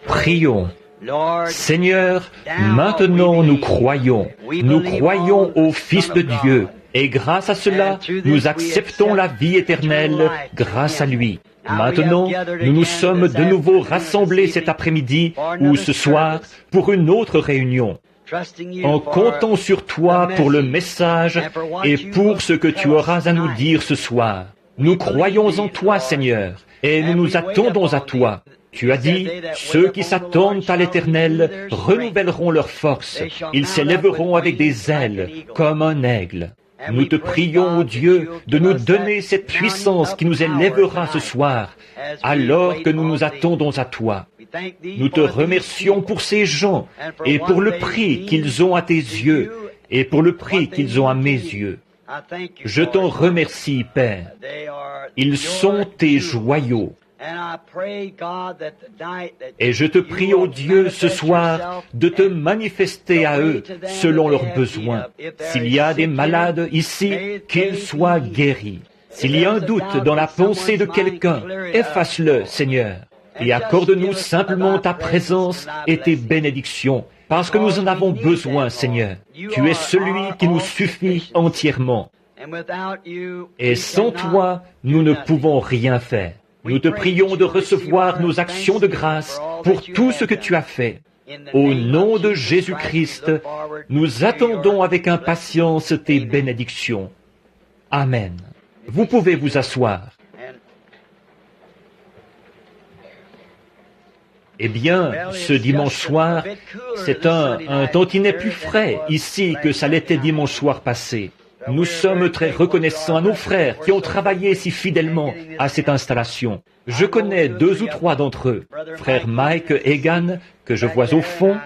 Prions. Seigneur, maintenant nous croyons au Fils de Dieu, et grâce à cela, nous acceptons la vie éternelle grâce à lui. Maintenant, nous nous sommes de nouveau rassemblés cet après-midi ou ce soir pour une autre réunion, en comptant sur toi pour le message et pour ce que tu auras à nous dire ce soir. Nous croyons en toi, Seigneur, et nous nous attendons à toi. Tu as dit, ceux qui s'attendent à l'Éternel renouvelleront leur force. Ils s'élèveront avec des ailes, comme un aigle. Nous te prions, ô Dieu, de nous donner cette puissance qui nous élèvera ce soir, alors que nous nous attendons à toi. Nous te remercions pour ces gens, et pour le prix qu'ils ont à tes yeux, et pour le prix qu'ils ont à mes yeux. Je t'en remercie, Père. Ils sont tes joyaux. Et je te prie, ô Dieu, ce soir, de te manifester à eux selon leurs besoins. S'il y a des malades ici, qu'ils soient guéris. S'il y a un doute dans la pensée de quelqu'un, efface-le, Seigneur, et accorde-nous simplement ta présence et tes bénédictions, parce que nous en avons besoin, Seigneur. Tu es celui qui nous suffit entièrement. Et sans toi, nous ne pouvons rien faire. Nous te prions de recevoir nos actions de grâce pour tout ce que tu as fait. Au nom de Jésus-Christ, nous attendons avec impatience tes bénédictions. Amen. Vous pouvez vous asseoir. Eh bien, ce dimanche soir, c'est un tantinet plus frais ici que ça l'était dimanche soir passé. Nous sommes très reconnaissants à nos frères qui ont travaillé si fidèlement à cette installation. Je connais 2 ou 3 d'entre eux. Frère Mike Egan, que je vois au fond,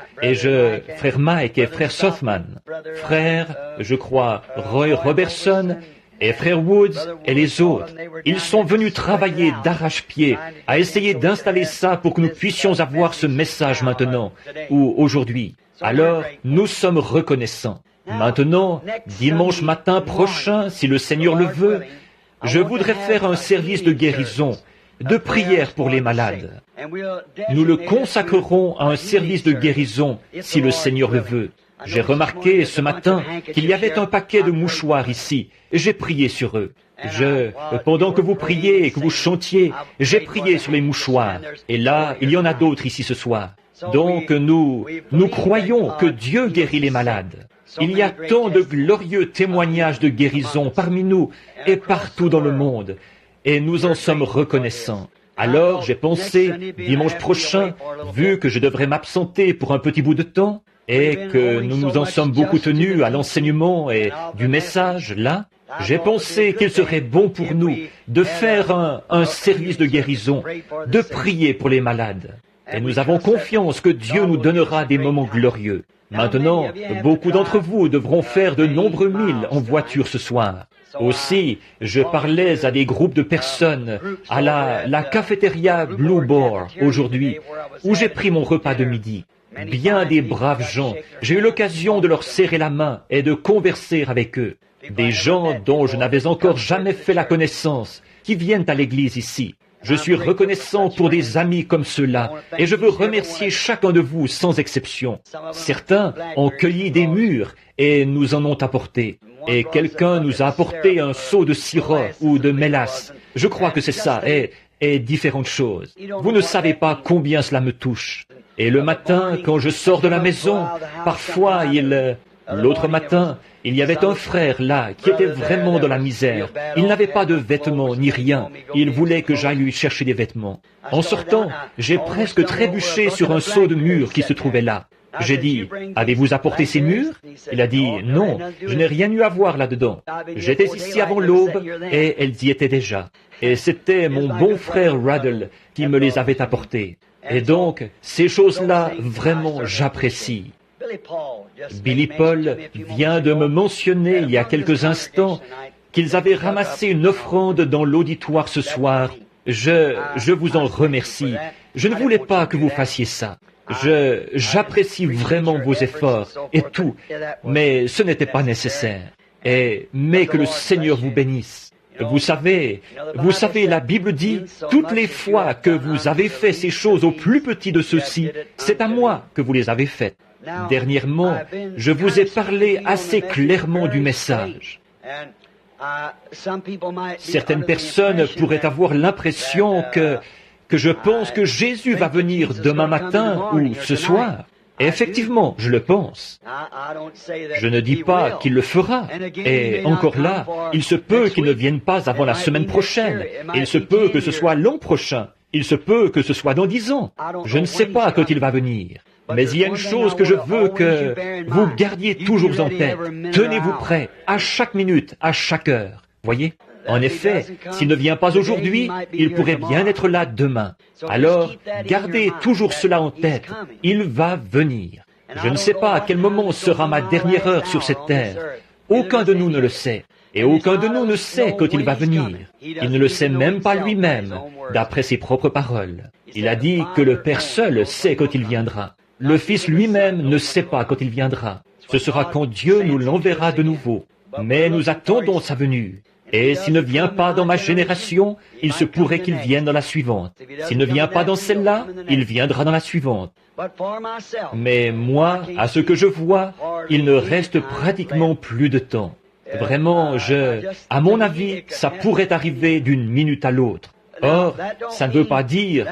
frère Mike et frère Sothman. Frère, je crois, Roy Robertson et frère Woods et les autres. Ils sont venus travailler d'arrache-pied à essayer d'installer ça pour que nous puissions avoir ce message maintenant ou aujourd'hui. Alors, nous sommes reconnaissants. Maintenant, dimanche matin prochain, si le Seigneur le veut, je voudrais faire un service de guérison, de prière pour les malades. Nous le consacrerons à un service de guérison, si le Seigneur le veut. J'ai remarqué ce matin qu'il y avait un paquet de mouchoirs ici, et j'ai prié sur eux. Pendant que vous priez et que vous chantiez, j'ai prié sur les mouchoirs. Et là, il y en a d'autres ici ce soir. Donc nous croyons que Dieu guérit les malades. Il y a tant de glorieux témoignages de guérison parmi nous et partout dans le monde, et nous en sommes reconnaissants. Alors j'ai pensé, dimanche prochain, vu que je devrais m'absenter pour un petit bout de temps, et que nous nous en sommes beaucoup tenus à l'enseignement et du message, là, j'ai pensé qu'il serait bon pour nous de faire un service de guérison, de prier pour les malades. Et nous avons confiance que Dieu nous donnera des moments glorieux. Maintenant, beaucoup d'entre vous devront faire de nombreux milles en voiture ce soir. Aussi, je parlais à des groupes de personnes à la cafétéria Blue Boar aujourd'hui, où j'ai pris mon repas de midi. Bien des braves gens. J'ai eu l'occasion de leur serrer la main et de converser avec eux. Des gens dont je n'avais encore jamais fait la connaissance, qui viennent à l'église ici. Je suis reconnaissant pour des amis comme ceux-là, et je veux remercier chacun de vous sans exception. Certains ont cueilli des mûres et nous en ont apporté. Et quelqu'un nous a apporté un seau de sirop ou de mélasse. Je crois que c'est ça, et différentes choses. Vous ne savez pas combien cela me touche. Et le matin, quand je sors de la maison, parfois l'autre matin, il y avait un frère là qui était vraiment dans la misère. Il n'avait pas de vêtements ni rien. Il voulait que j'aille lui chercher des vêtements. En sortant, j'ai presque trébuché sur un seau de mûres qui se trouvait là. J'ai dit, « Avez-vous apporté ces mûres ?» Il a dit, « Non, je n'ai rien eu à voir là-dedans. J'étais ici avant l'aube et elles y étaient déjà. Et c'était mon bon frère Ruddle qui me les avait apportées. Et donc, ces choses-là, vraiment, j'apprécie. » Billy Paul vient de me mentionner il y a quelques instants qu'ils avaient ramassé une offrande dans l'auditoire ce soir. Je vous en remercie. Je ne voulais pas que vous fassiez ça. J'apprécie vraiment vos efforts et tout, mais ce n'était pas nécessaire. Mais que le Seigneur vous bénisse. Vous savez, la Bible dit, toutes les fois que vous avez fait ces choses au plus petit de ceux-ci, c'est à moi que vous les avez faites. Dernièrement, je vous ai parlé assez clairement du message. Certaines personnes pourraient avoir l'impression que je pense que Jésus va venir demain matin ou ce soir. Effectivement, je le pense. Je ne dis pas qu'il le fera. Et encore là, il se peut qu'il ne vienne pas avant la semaine prochaine. Il se peut que ce soit l'an prochain. Il se peut que ce soit dans 10 ans. Je ne sais pas quand il va venir. Mais il y a une chose que je veux que vous gardiez toujours en tête. Tenez-vous prêts à chaque minute, à chaque heure. Voyez ? En effet, s'il ne vient pas aujourd'hui, il pourrait bien être là demain. Alors, gardez toujours cela en tête. Il va venir. Je ne sais pas à quel moment sera ma dernière heure sur cette terre. Aucun de nous ne le sait. Et aucun de nous ne sait quand il va venir. Il ne le sait même pas lui-même, d'après ses propres paroles. Il a dit que le Père seul sait quand il viendra. Le Fils lui-même ne sait pas quand il viendra. Ce sera quand Dieu nous l'enverra de nouveau. Mais nous attendons sa venue. Et s'il ne vient pas dans ma génération, il se pourrait qu'il vienne dans la suivante. S'il ne vient pas dans celle-là, il viendra dans la suivante. Mais moi, à ce que je vois, il ne reste pratiquement plus de temps. Vraiment, à mon avis, ça pourrait arriver d'une minute à l'autre. Or, ça ne veut pas dire,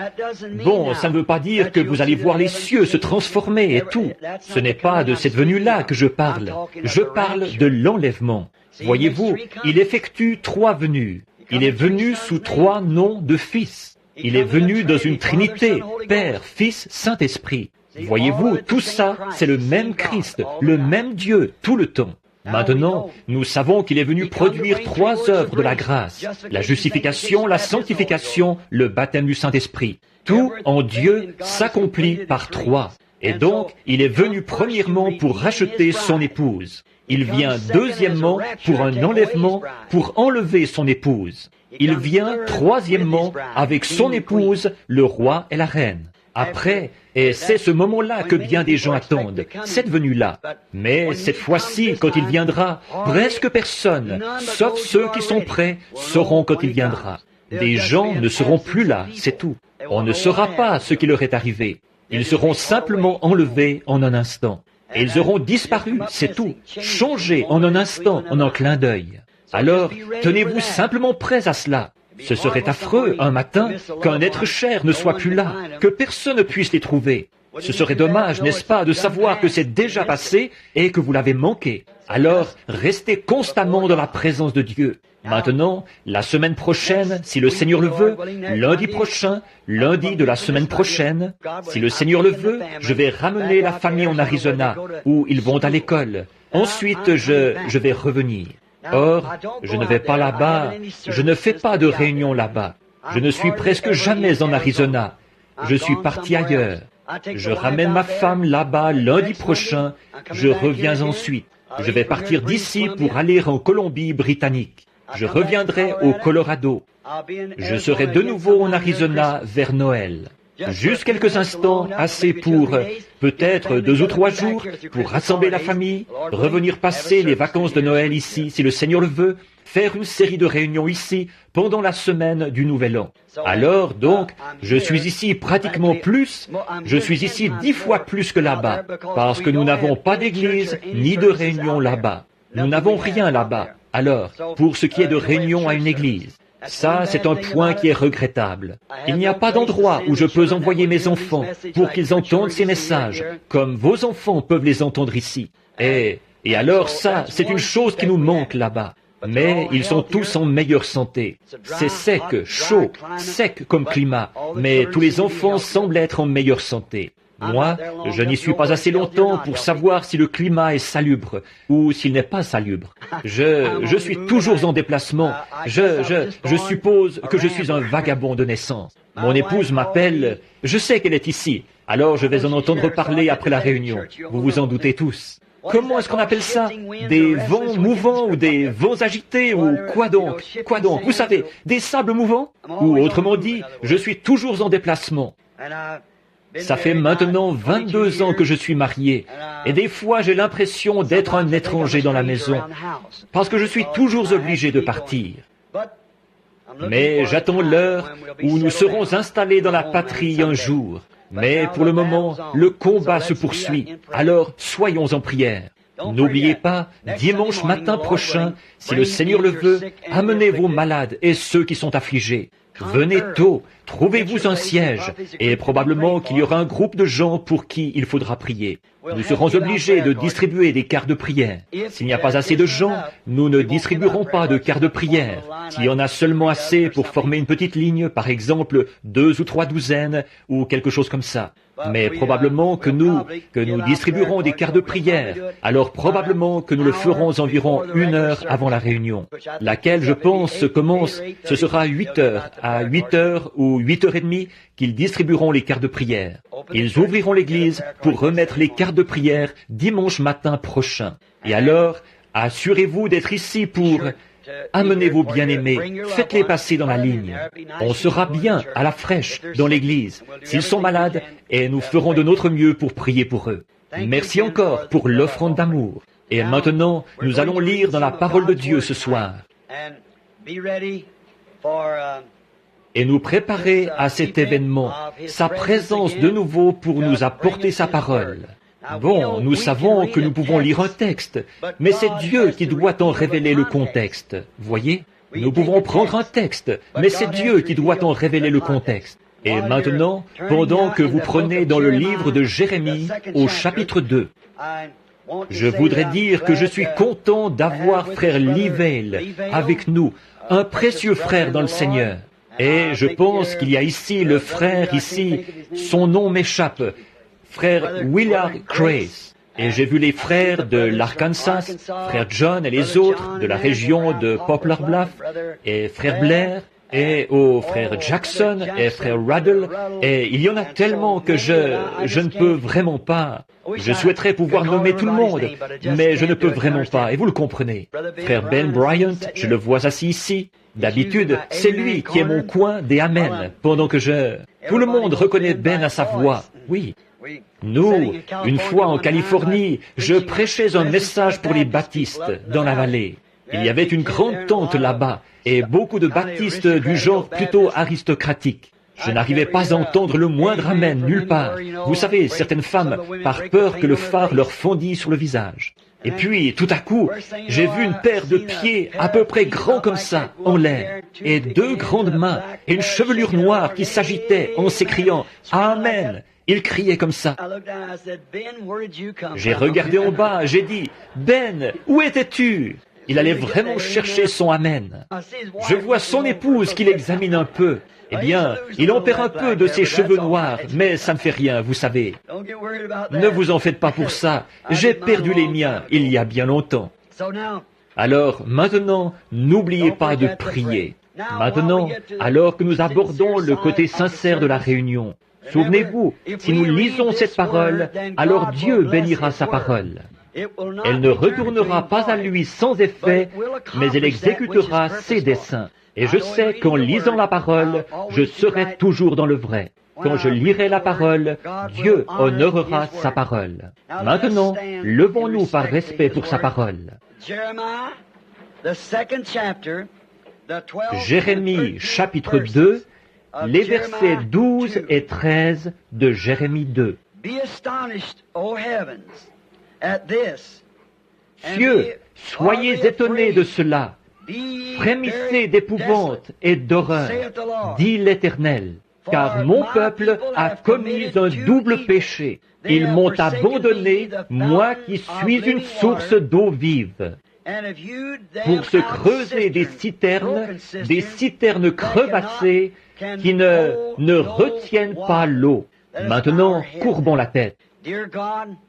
ça ne veut pas dire que vous allez voir les cieux se transformer et tout. Ce n'est pas de cette venue-là que je parle. Je parle de l'enlèvement. Voyez-vous, il effectue 3 venues. Il est venu sous 3 noms de fils. Il est venu dans une trinité, Père, Fils, Saint-Esprit. Voyez-vous, tout ça, c'est le même Christ, le même Dieu, tout le temps. Maintenant, nous savons qu'il est venu produire 3 œuvres de la grâce, la justification, la sanctification, le baptême du Saint-Esprit. Tout en Dieu s'accomplit par 3. Et donc, il est venu premièrement pour racheter son épouse. Il vient deuxièmement pour un enlèvement, pour enlever son épouse. Il vient troisièmement avec son épouse, le roi et la reine. Après, et c'est ce moment-là que bien des gens attendent, cette venue-là. Mais cette fois-ci, quand il viendra, presque personne, sauf ceux qui sont prêts, sauront quand il viendra. Des gens ne seront plus là, c'est tout. On ne saura pas ce qui leur est arrivé. Ils seront simplement enlevés en un instant. Et ils auront disparu, c'est tout, changés en un instant, en un clin d'œil. Alors, tenez-vous simplement prêts à cela. Ce serait affreux, un matin, qu'un être cher ne soit plus là, que personne ne puisse les trouver. Ce serait dommage, n'est-ce pas, de savoir que c'est déjà passé et que vous l'avez manqué. Alors, restez constamment dans la présence de Dieu. Maintenant, la semaine prochaine, si le Seigneur le veut, lundi prochain, lundi de la semaine prochaine, si le Seigneur le veut, je vais ramener la famille en Arizona, où ils vont à l'école. Ensuite, je vais revenir. Or, je ne vais pas là-bas, je ne fais pas de réunion là-bas. Je ne suis presque jamais en Arizona. Je suis parti ailleurs. Je ramène ma femme là-bas lundi prochain, je reviens ensuite. Je vais partir d'ici pour aller en Colombie-Britannique. Je reviendrai au Colorado. Je serai de nouveau en Arizona vers Noël. Juste quelques instants, assez pour peut-être 2 ou 3 jours, pour rassembler la famille, revenir passer les vacances de Noël ici, si le Seigneur le veut, faire une série de réunions ici pendant la semaine du Nouvel An. Alors, donc, je suis ici pratiquement plus, je suis ici 10 fois plus que là-bas, parce que nous n'avons pas d'église ni de réunion là-bas. Nous n'avons rien là-bas. Alors, pour ce qui est de réunion à une église, ça, c'est un point qui est regrettable. Il n'y a pas d'endroit où je peux envoyer mes enfants pour qu'ils entendent ces messages, comme vos enfants peuvent les entendre ici. Et alors ça, c'est une chose qui nous manque là-bas. Mais ils sont tous en meilleure santé. C'est sec, chaud, sec comme climat, mais tous les enfants semblent être en meilleure santé. Moi, je n'y suis pas assez longtemps pour savoir si le climat est salubre ou s'il n'est pas salubre. Je suis toujours en déplacement. Je suppose que je suis un vagabond de naissance. Mon épouse m'appelle, je sais qu'elle est ici, alors je vais en entendre parler après la réunion. Vous vous en doutez tous. Comment est-ce qu'on appelle ça? Des vents mouvants ou des vents agités ou quoi donc? Quoi donc? Vous savez, des sables mouvants? Ou autrement dit, je suis toujours en déplacement. Ça fait maintenant 22 ans que je suis marié, et des fois j'ai l'impression d'être un étranger dans la maison, parce que je suis toujours obligé de partir. Mais j'attends l'heure où nous serons installés dans la patrie un jour. Mais pour le moment, le combat se poursuit. Alors, soyons en prière. N'oubliez pas, dimanche matin prochain, si le Seigneur le veut, amenez vos malades et ceux qui sont affligés. Venez tôt, trouvez-vous un siège, et probablement qu'il y aura un groupe de gens pour qui il faudra prier. Nous serons obligés de distribuer des cartes de prière. S'il n'y a pas assez de gens, nous ne distribuerons pas de cartes de prière. S'il y en a seulement assez pour former une petite ligne, par exemple 2 ou 3 douzaines, ou quelque chose comme ça. Mais probablement que nous distribuerons des cartes de prière, alors probablement que nous le ferons environ 1 heure avant la réunion, laquelle, je pense, commence, ce sera à 8 heures, à 8 heures ou 8h30 qu'ils distribueront les cartes de prière. Ils ouvriront l'église pour remettre les cartes de prière dimanche matin prochain. Et alors, assurez-vous d'être ici pour... Amenez vos bien-aimés, faites-les passer dans la ligne. On sera bien, à la fraîche, dans l'église, s'ils sont malades, et nous ferons de notre mieux pour prier pour eux. Merci encore pour l'offrande d'amour. Et maintenant, nous allons lire dans la parole de Dieu ce soir. Et nous préparer à cet événement, sa présence de nouveau pour nous apporter sa parole. Bon, nous savons que nous pouvons lire un texte, mais c'est Dieu qui doit en révéler le contexte. Voyez? Nous pouvons prendre un texte, mais c'est Dieu qui doit en révéler le contexte. Et maintenant, pendant que vous prenez dans le livre de Jérémie, au chapitre 2, je voudrais dire que je suis content d'avoir frère Livell avec nous, un précieux frère dans le Seigneur. Et je pense qu'il y a ici le frère ici, son nom m'échappe, frère Willard Grace. Et j'ai vu les frères de l'Arkansas, frère John et les autres de la région de Poplar Bluff, et frère Blair, et frère Jackson, et frère Ruddle, et il y en a tellement que je ne peux vraiment pas. Je souhaiterais pouvoir nommer tout le monde, mais je ne peux vraiment pas, et vous le comprenez. Frère Ben Bryant, je le vois assis ici. D'habitude, c'est lui qui est mon coin des Amen, pendant que tout le monde reconnaît Ben à sa voix. Oui. Nous, une fois en Californie, je prêchais un message pour les baptistes dans la vallée. Il y avait une grande tente là-bas et beaucoup de baptistes du genre plutôt aristocratique. Je n'arrivais pas à entendre le moindre amen nulle part. Vous savez, certaines femmes, par peur que le phare leur fondît sur le visage. Et puis, tout à coup, j'ai vu une paire de pieds à peu près grands comme ça, en l'air, et 2 grandes mains, et une chevelure noire qui s'agitait en s'écriant « Amen ». Il criait comme ça. J'ai regardé en bas, j'ai dit, « Ben, où étais-tu » Il allait vraiment chercher son Amen. Je vois son épouse qui l'examine un peu. Eh bien, il en perd un peu de ses cheveux noirs, mais ça ne fait rien, vous savez. Ne vous en faites pas pour ça. J'ai perdu les miens il y a bien longtemps. Alors, maintenant, n'oubliez pas de prier. Maintenant, alors que nous abordons le côté sincère de la réunion, souvenez-vous, si nous lisons cette parole, alors Dieu bénira sa parole. Elle ne retournera pas à lui sans effet, mais elle exécutera ses desseins. Et je sais qu'en lisant la parole, je serai toujours dans le vrai. Quand je lirai la parole, Dieu honorera sa parole. Maintenant, levons-nous par respect pour sa parole. Jérémie, chapitre 2, les versets 12 et 13 de Jérémie 2. Cieux, soyez étonnés de cela. Frémissez d'épouvante et d'horreur, dit l'Éternel, car mon peuple a commis un double péché. Ils m'ont abandonné, moi qui suis une source d'eau vive. Pour se creuser des citernes crevassées qui ne retiennent pas l'eau. Maintenant, courbons la tête.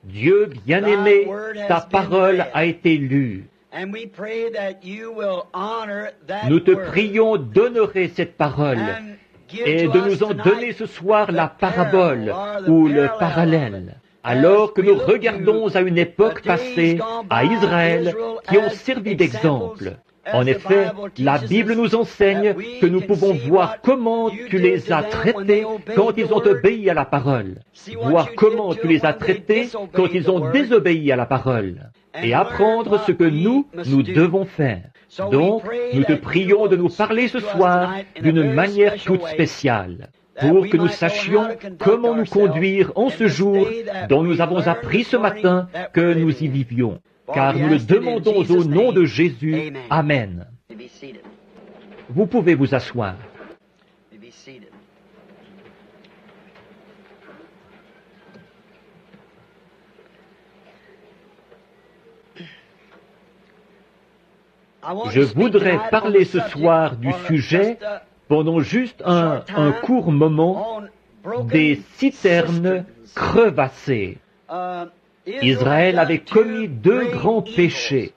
Dieu bien-aimé, ta parole a été lue. Nous te prions d'honorer cette parole et de nous en donner ce soir la parabole ou le parallèle. Alors que nous regardons à une époque passée, à Israël, qui ont servi d'exemple. En effet, la Bible nous enseigne que nous pouvons voir comment tu les as traités quand ils ont obéi à la parole, voir comment tu les as traités quand ils ont désobéi à la parole, et apprendre ce que nous devons faire. Donc, nous te prions de nous parler ce soir d'une manière toute spéciale, pour que nous sachions comment nous conduire en ce jour dont nous avons appris ce matin que nous y vivions. Car nous le demandons au nom de Jésus. Amen. Vous pouvez vous asseoir. Je voudrais parler ce soir du sujet, pendant juste un court moment, des citernes crevassées. Israël avait commis deux grands péchés.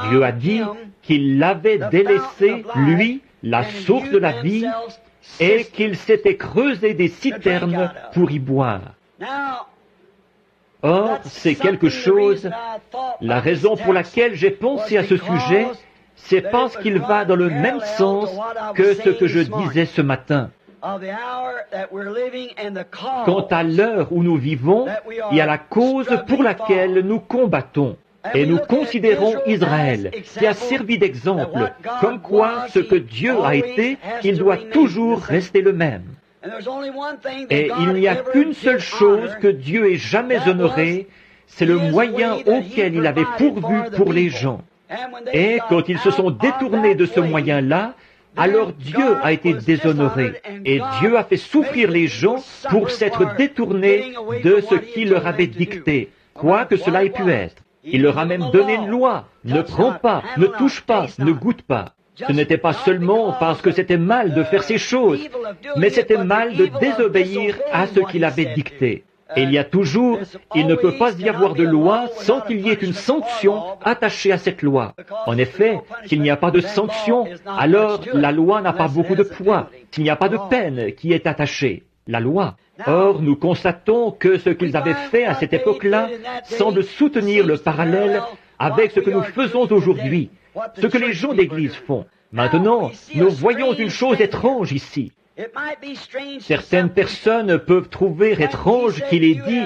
Dieu a dit qu'il l'avait délaissé, lui, la source de la vie, et qu'il s'était creusé des citernes pour y boire. Or, c'est quelque chose, la raison pour laquelle j'ai pensé à ce sujet, c'est parce qu'il va dans le même sens que ce que je disais ce matin. Quant à l'heure où nous vivons et à la cause pour laquelle nous combattons. Et nous considérons Israël, qui a servi d'exemple, comme quoi ce que Dieu a été, il doit toujours rester le même. Et il n'y a qu'une seule chose que Dieu ait jamais honorée, c'est le moyen auquel il avait pourvu pour les gens. Et quand ils se sont détournés de ce moyen-là, alors Dieu a été déshonoré, et Dieu a fait souffrir les gens pour s'être détournés de ce qu'il leur avait dicté, quoi que cela ait pu être. Il leur a même donné une loi, ne prends pas, ne touche pas, ne goûte pas. Ce n'était pas seulement parce que c'était mal de faire ces choses, mais c'était mal de désobéir à ce qu'il avait dicté. Et il y a toujours, il ne peut pas y avoir de loi sans qu'il y ait une sanction attachée à cette loi. En effet, s'il n'y a pas de sanction, alors la loi n'a pas beaucoup de poids. S'il n'y a pas de peine qui est attachée, la loi. Or, nous constatons que ce qu'ils avaient fait à cette époque-là semble soutenir le parallèle avec ce que nous faisons aujourd'hui, ce que les gens d'Église font. Maintenant, nous voyons une chose étrange ici. Certaines personnes peuvent trouver étrange qu'il ait dit,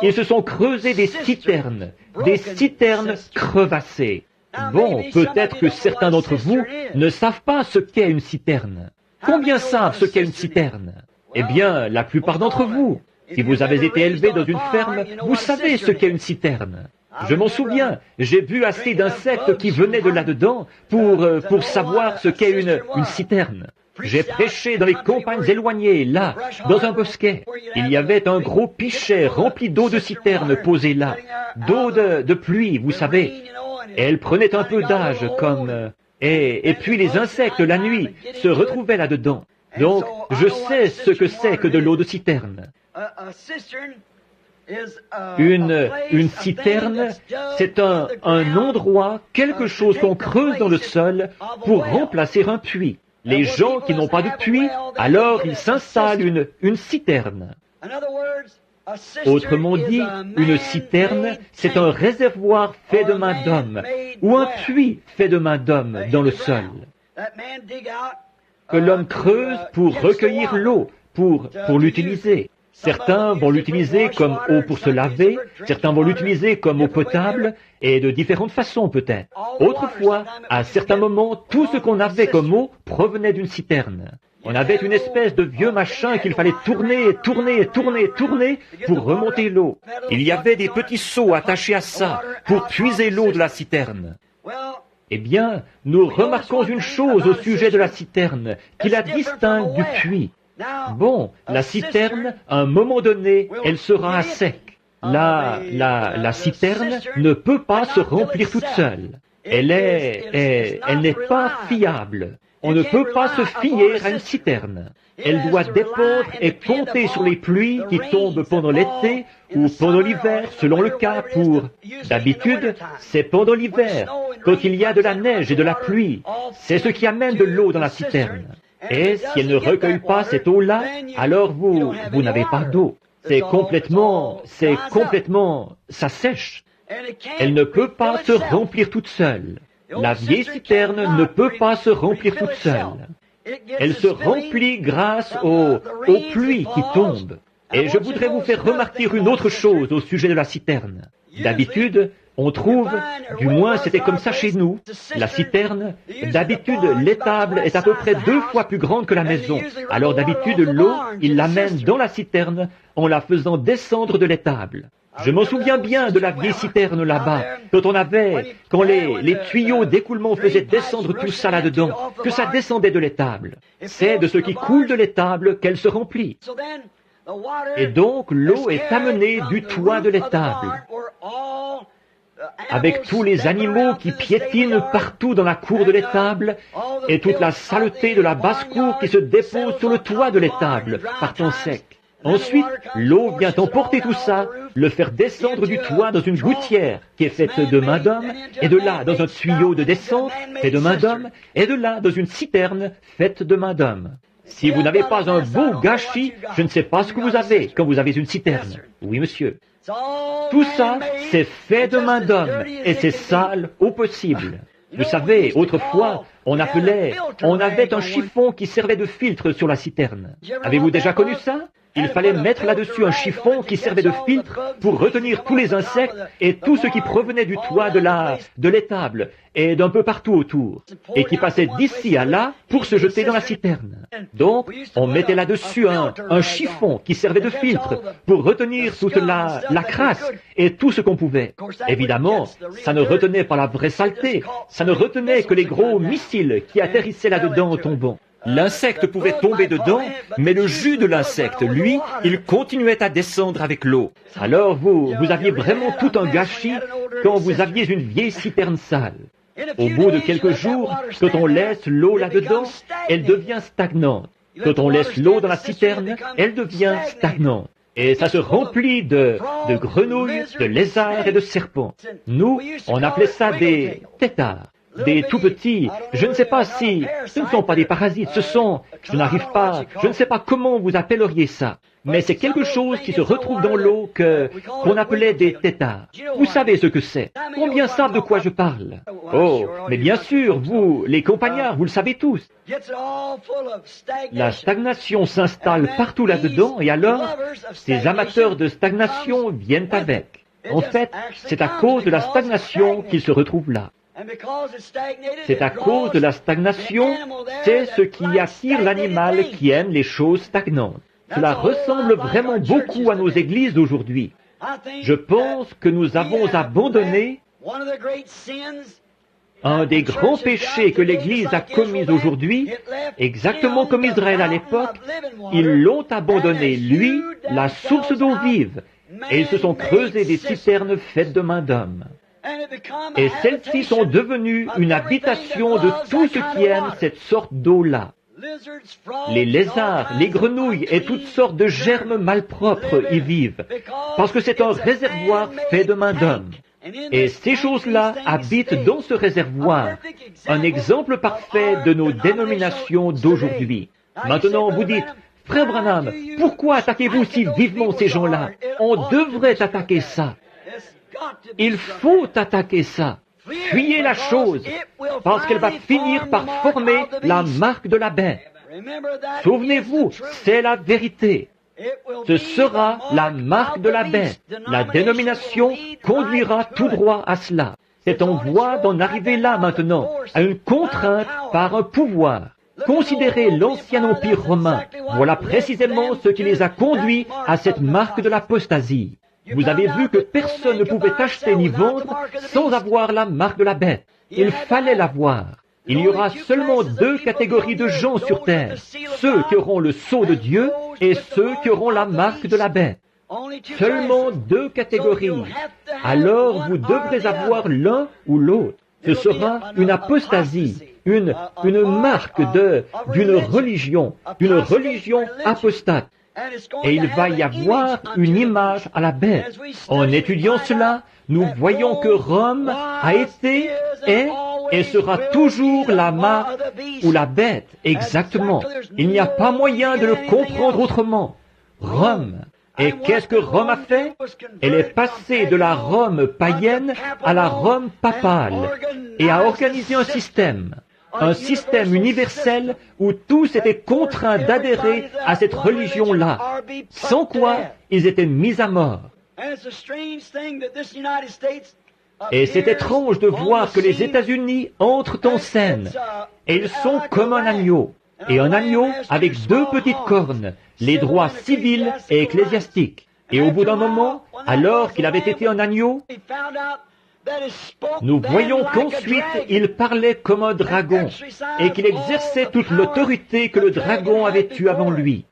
ils se sont creusés des citernes crevassées. Bon, peut-être que certains d'entre vous ne savent pas ce qu'est une citerne. Combien savent ce qu'est une citerne? Eh bien, la plupart d'entre vous. Si vous avez été élevé dans une ferme, vous savez ce qu'est une citerne. Je m'en souviens, j'ai vu assez d'insectes qui venaient de là-dedans pour savoir ce qu'est une citerne. J'ai prêché dans les campagnes éloignées, là, dans un bosquet. Il y avait un gros pichet rempli d'eau de citerne posé là, d'eau de pluie, vous savez. Et elle prenait un peu d'âge comme... Et puis les insectes, la nuit, se retrouvaient là-dedans. Donc, je sais ce que c'est que de l'eau de citerne. Une citerne, c'est un endroit, quelque chose qu'on creuse dans le sol pour remplacer un puits. Les gens qui n'ont pas de puits, alors ils s'installent une citerne. Autrement dit, une citerne, c'est un réservoir fait de main d'homme, ou un puits fait de main d'homme dans le sol, que l'homme creuse pour recueillir l'eau, pour l'utiliser. Certains vont l'utiliser comme eau pour se laver, certains vont l'utiliser comme eau potable, et de différentes façons peut-être. Autrefois, à certains moments, tout ce qu'on avait comme eau provenait d'une citerne. On avait une espèce de vieux machin qu'il fallait tourner pour remonter l'eau. Il y avait des petits seaux attachés à ça pour puiser l'eau de la citerne. Eh bien, nous remarquons une chose au sujet de la citerne, qui la distingue du puits. Bon, la citerne, à un moment donné, elle sera à sec. La citerne ne peut pas se remplir toute seule. Elle n'est pas fiable. On ne peut pas se fier à une citerne. Elle doit dépendre et compter sur les pluies qui tombent pendant l'été ou pendant l'hiver, selon le cas D'habitude, c'est pendant l'hiver, quand il y a de la neige et de la pluie. C'est ce qui amène de l'eau dans la citerne. Et si elle ne recueille pas cette eau-là, alors vous n'avez pas d'eau. Ça sèche. Elle ne peut pas se remplir toute seule. La vieille citerne ne peut pas se remplir toute seule. Elle se remplit grâce aux pluies qui tombent. Et je voudrais vous faire remarquer une autre chose au sujet de la citerne. D'habitude, on trouve, du moins c'était comme ça chez nous, la citerne, d'habitude l'étable est à peu près 2 fois plus grande que la maison. Alors d'habitude l'eau, ils l'amènent dans la citerne en la faisant descendre de l'étable. Je m'en souviens bien de la vieille citerne là-bas, quand les tuyaux d'écoulement faisaient descendre tout ça là-dedans, que ça descendait de l'étable. C'est de ce qui coule de l'étable qu'elle se remplit. Et donc l'eau est amenée du toit de l'étable, avec tous les animaux qui piétinent partout dans la cour de l'étable, et toute la saleté de la basse-cour qui se dépose sur le toit de l'étable, par temps sec. Ensuite, l'eau vient emporter tout ça, le faire descendre du toit dans une gouttière qui est faite de main d'homme, et de là dans un tuyau de descente fait de main d'homme, et de là dans une citerne faite de main d'homme. Si vous n'avez pas un beau gâchis, je ne sais pas ce que vous avez quand vous avez une citerne. Oui, monsieur. Tout ça, c'est fait de main d'homme, et c'est sale au possible. Vous savez, autrefois, on avait un chiffon qui servait de filtre sur la citerne. Avez-vous déjà connu ça? Il fallait mettre là-dessus un chiffon qui servait de filtre pour retenir tous les insectes et tout ce qui provenait du toit de l'étable et d'un peu partout autour, et qui passait d'ici à là pour se jeter dans la citerne. Donc, on mettait là-dessus un chiffon qui servait de filtre pour retenir toute la crasse et tout ce qu'on pouvait. Évidemment, ça ne retenait pas la vraie saleté, ça ne retenait que les gros missiles qui atterrissaient là-dedans en tombant. L'insecte pouvait tomber dedans, mais le jus de l'insecte, lui, il continuait à descendre avec l'eau. Alors vous aviez vraiment tout un gâchis quand vous aviez une vieille citerne sale. Au bout de quelques jours, quand on laisse l'eau là-dedans, elle devient stagnante. Quand on laisse l'eau dans la citerne, elle devient stagnante. Et ça se remplit de grenouilles, de lézards et de serpents. Nous, on appelait ça des têtards. Des tout petits, je ne sais pas si, ce ne sont pas des parasites, je ne sais pas comment vous appelleriez ça, mais c'est quelque chose qui se retrouve dans l'eau qu'on appelait des têtards. Vous savez ce que c'est? Combien savent de quoi je parle? Oh, mais bien sûr, vous, les compagnards, vous le savez tous. La stagnation s'installe partout là-dedans, et alors, ces amateurs de stagnation viennent avec. En fait, c'est à cause de la stagnation qu'ils se retrouvent là. C'est à cause de la stagnation, c'est ce qui attire l'animal qui aime les choses stagnantes. Cela ressemble vraiment beaucoup à nos églises d'aujourd'hui. Je pense que nous avons abandonné un des grands péchés que l'Église a commis aujourd'hui, exactement comme Israël à l'époque. Ils l'ont abandonné, lui, la source d'eau vive, et ils se sont creusés des citernes faites de main d'homme. Et celles-ci sont devenues une habitation de tout ce qui aime cette sorte d'eau-là. Les lézards, les grenouilles et toutes sortes de germes malpropres y vivent, parce que c'est un réservoir fait de main d'homme. Et ces choses-là habitent dans ce réservoir, un exemple parfait de nos dénominations d'aujourd'hui. Maintenant, vous dites, « Frère Branham, pourquoi attaquez-vous si vivement ces gens-là? On devrait attaquer ça. » Il faut attaquer ça. Fuyez la chose, parce qu'elle va finir par former la marque de la bête. Souvenez-vous, c'est la vérité. Ce sera la marque de la bête. La dénomination conduira tout droit à cela. C'est en voie d'en arriver là maintenant, à une contrainte par un pouvoir. Considérez l'ancien empire romain. Voilà précisément ce qui les a conduits à cette marque de l'apostasie. Vous avez vu que personne ne pouvait acheter ni vendre sans avoir la marque de la bête. Il fallait l'avoir. Il y aura seulement 2 catégories de gens sur terre. Ceux qui auront le sceau de Dieu et ceux qui auront la marque de la bête. Seulement 2 catégories. Alors vous devrez avoir l'un ou l'autre. Ce sera une apostasie, une marque d'une religion apostate. Et il va y avoir une image à la bête. En étudiant cela, nous voyons que Rome a été, est et sera toujours la marque ou la bête. Exactement. Il n'y a pas moyen de le comprendre autrement. Rome, Et qu'est-ce que Rome a fait? Elle est passée de la Rome païenne à la Rome papale et a organisé un système universel où tous étaient contraints d'adhérer à cette religion-là, sans quoi ils étaient mis à mort. Et c'est étrange de voir que les États-Unis entrent en scène, et ils sont comme un agneau, et un agneau avec deux petites cornes, les droits civils et ecclésiastiques. Et au bout d'un moment, alors qu'il avait été un agneau, nous voyons qu'ensuite il parlait comme un dragon, et qu'il exerçait toute l'autorité que le dragon avait eue avant lui.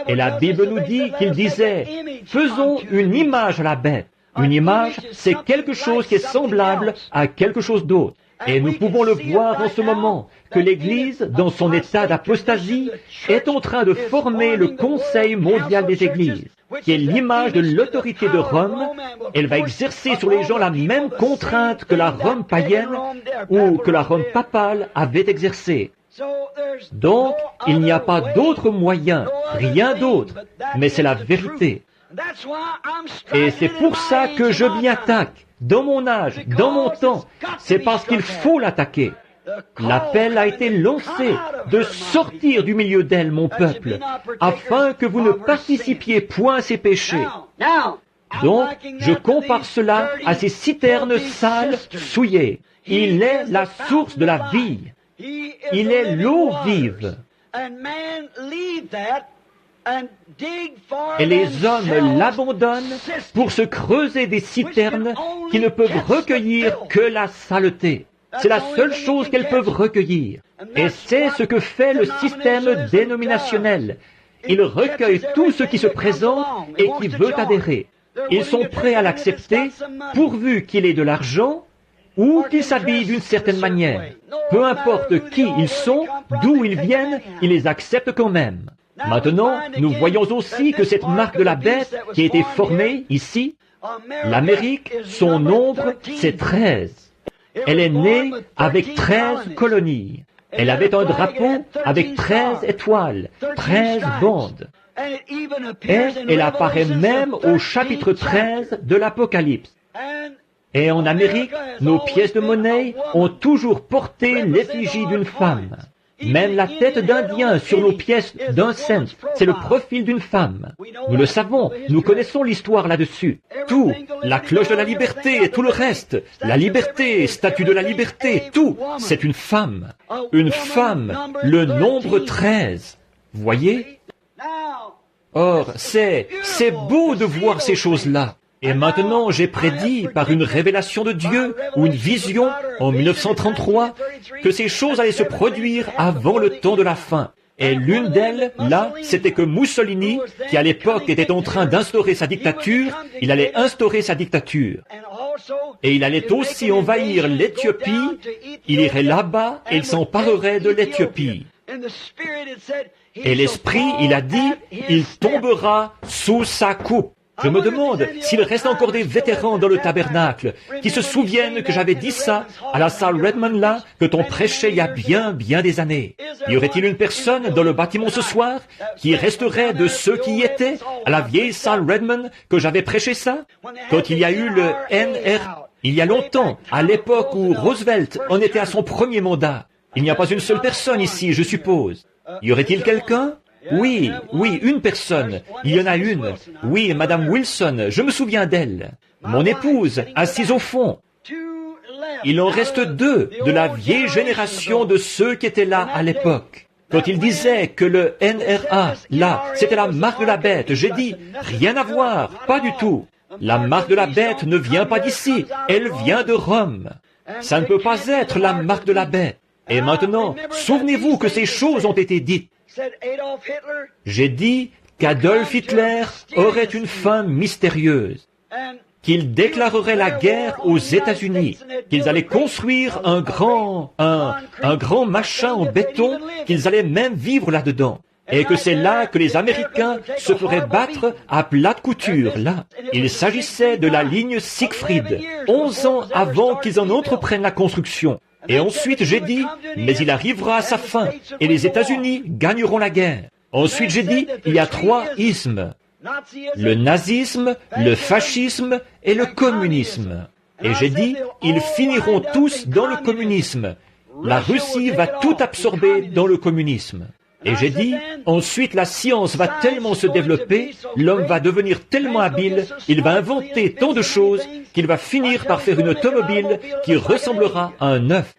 Et la Bible nous dit qu'il disait, faisons une image à la bête. Une image, c'est quelque chose qui est semblable à quelque chose d'autre. Et nous pouvons le voir en ce moment, que l'Église, dans son état d'apostasie, est en train de former le Conseil mondial des Églises, qui est l'image de l'autorité de Rome. Elle va exercer sur les gens la même contrainte que la Rome païenne ou que la Rome papale avait exercée. Donc, il n'y a pas d'autre moyen, rien d'autre, mais c'est la vérité. Et c'est pour ça que je m'y attaque, dans mon âge, dans mon temps. C'est parce qu'il faut l'attaquer. L'appel a été lancé de sortir du milieu d'elle, mon peuple, afin que vous ne participiez point à ses péchés. Donc, je compare cela à ces citernes sales, souillées. Il est la source de la vie. Il est l'eau vive. Et les hommes l'abandonnent pour se creuser des citernes qui ne peuvent recueillir que la saleté. C'est la seule chose qu'elles peuvent recueillir. Et c'est ce que fait le système dénominationnel. Il recueille tout ce qui se présente et qui veut adhérer. Ils sont prêts à l'accepter pourvu qu'il ait de l'argent ou qu'ils s'habillent d'une certaine manière. Peu importe qui ils sont, d'où ils viennent, ils les acceptent quand même. Maintenant, nous voyons aussi que cette marque de la bête qui a été formée ici, l'Amérique, son nombre, c'est 13. Elle est née avec 13 colonies. Elle avait un drapeau avec 13 étoiles, 13 bandes. Et elle apparaît même au chapitre 13 de l'Apocalypse. Et en Amérique, nos pièces de monnaie ont toujours porté l'effigie d'une femme. Même la tête d'Indien sur nos pièces d'un cent, c'est le profil d'une femme. Nous le savons, nous connaissons l'histoire là-dessus. Tout, la cloche de la liberté et tout le reste, la liberté, statue de la liberté, tout, c'est une femme. Une femme, le nombre 13. Voyez? Or, c'est beau de voir ces choses-là. Et maintenant, j'ai prédit par une révélation de Dieu ou une vision en 1933 que ces choses allaient se produire avant le temps de la fin. Et l'une d'elles, là, c'était que Mussolini, qui à l'époque était en train d'instaurer sa dictature, il allait instaurer sa dictature. Et il allait aussi envahir l'Éthiopie, il irait là-bas et il s'emparerait de l'Éthiopie. Et l'Esprit, il a dit, il tombera sous sa coupe. Je me demande s'il reste encore des vétérans dans le tabernacle qui se souviennent que j'avais dit ça à la salle Redmond là, que t'on prêchait il y a bien des années. Y aurait-il une personne dans le bâtiment ce soir qui resterait de ceux qui y étaient à la vieille salle Redmond que j'avais prêché ça? Quand il y a eu le NR, il y a longtemps, à l'époque où Roosevelt en était à son premier mandat. Il n'y a pas une seule personne ici, je suppose. Y aurait-il quelqu'un? Oui, une personne. Il y en a une. Oui, Madame Wilson, je me souviens d'elle. Mon épouse, assise au fond. Il en reste 2 de la vieille génération de ceux qui étaient là à l'époque. Quand il disait que le NRA, là, c'était la marque de la bête, j'ai dit, rien à voir, pas du tout. La marque de la bête ne vient pas d'ici, elle vient de Rome. Ça ne peut pas être la marque de la bête. Et maintenant, souvenez-vous que ces choses ont été dites. J'ai dit qu'Adolf Hitler aurait une fin mystérieuse, qu'il déclarerait la guerre aux États-Unis, qu'ils allaient construire un grand machin en béton, qu'ils allaient même vivre là-dedans, et que c'est là que les Américains se feraient battre à plate couture, là. Il s'agissait de la ligne Siegfried, 11 ans avant qu'ils en entreprennent la construction. Et ensuite j'ai dit, mais il arrivera à sa fin, et les États-Unis gagneront la guerre. Ensuite j'ai dit, il y a 3 isthmes. le nazisme, le fascisme et le communisme. Et j'ai dit, ils finiront tous dans le communisme. La Russie va tout absorber dans le communisme. Et j'ai dit, ensuite la science va tellement se développer, l'homme va devenir tellement habile, il va inventer tant de choses qu'il va finir par faire une automobile qui ressemblera à un œuf,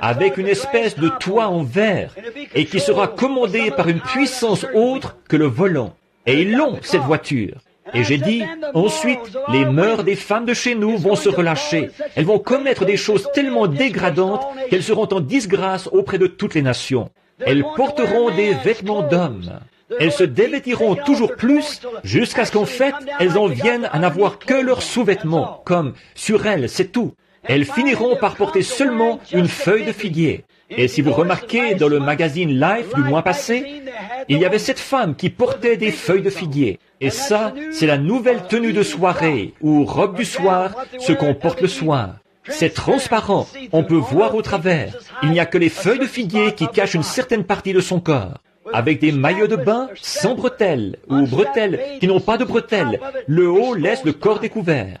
avec une espèce de toit en verre, et qui sera commandée par une puissance autre que le volant. Et ils l'ont, cette voiture. Et j'ai dit, ensuite, les mœurs des femmes de chez nous vont se relâcher. Elles vont commettre des choses tellement dégradantes qu'elles seront en disgrâce auprès de toutes les nations. Elles porteront des vêtements d'hommes. Elles se dévêtiront toujours plus jusqu'à ce qu'en fait, elles en viennent à n'avoir que leurs sous-vêtements, comme sur elles, c'est tout. Elles finiront par porter seulement une feuille de figuier. Et si vous remarquez dans le magazine Life du mois passé, il y avait cette femme qui portait des feuilles de figuier. Et ça, c'est la nouvelle tenue de soirée, ou robe du soir, ce qu'on porte le soir. C'est transparent, on peut voir au travers. Il n'y a que les feuilles de figuier qui cachent une certaine partie de son corps. Avec des maillots de bain sans bretelles, ou bretelles qui n'ont pas de bretelles. Le haut laisse le corps découvert.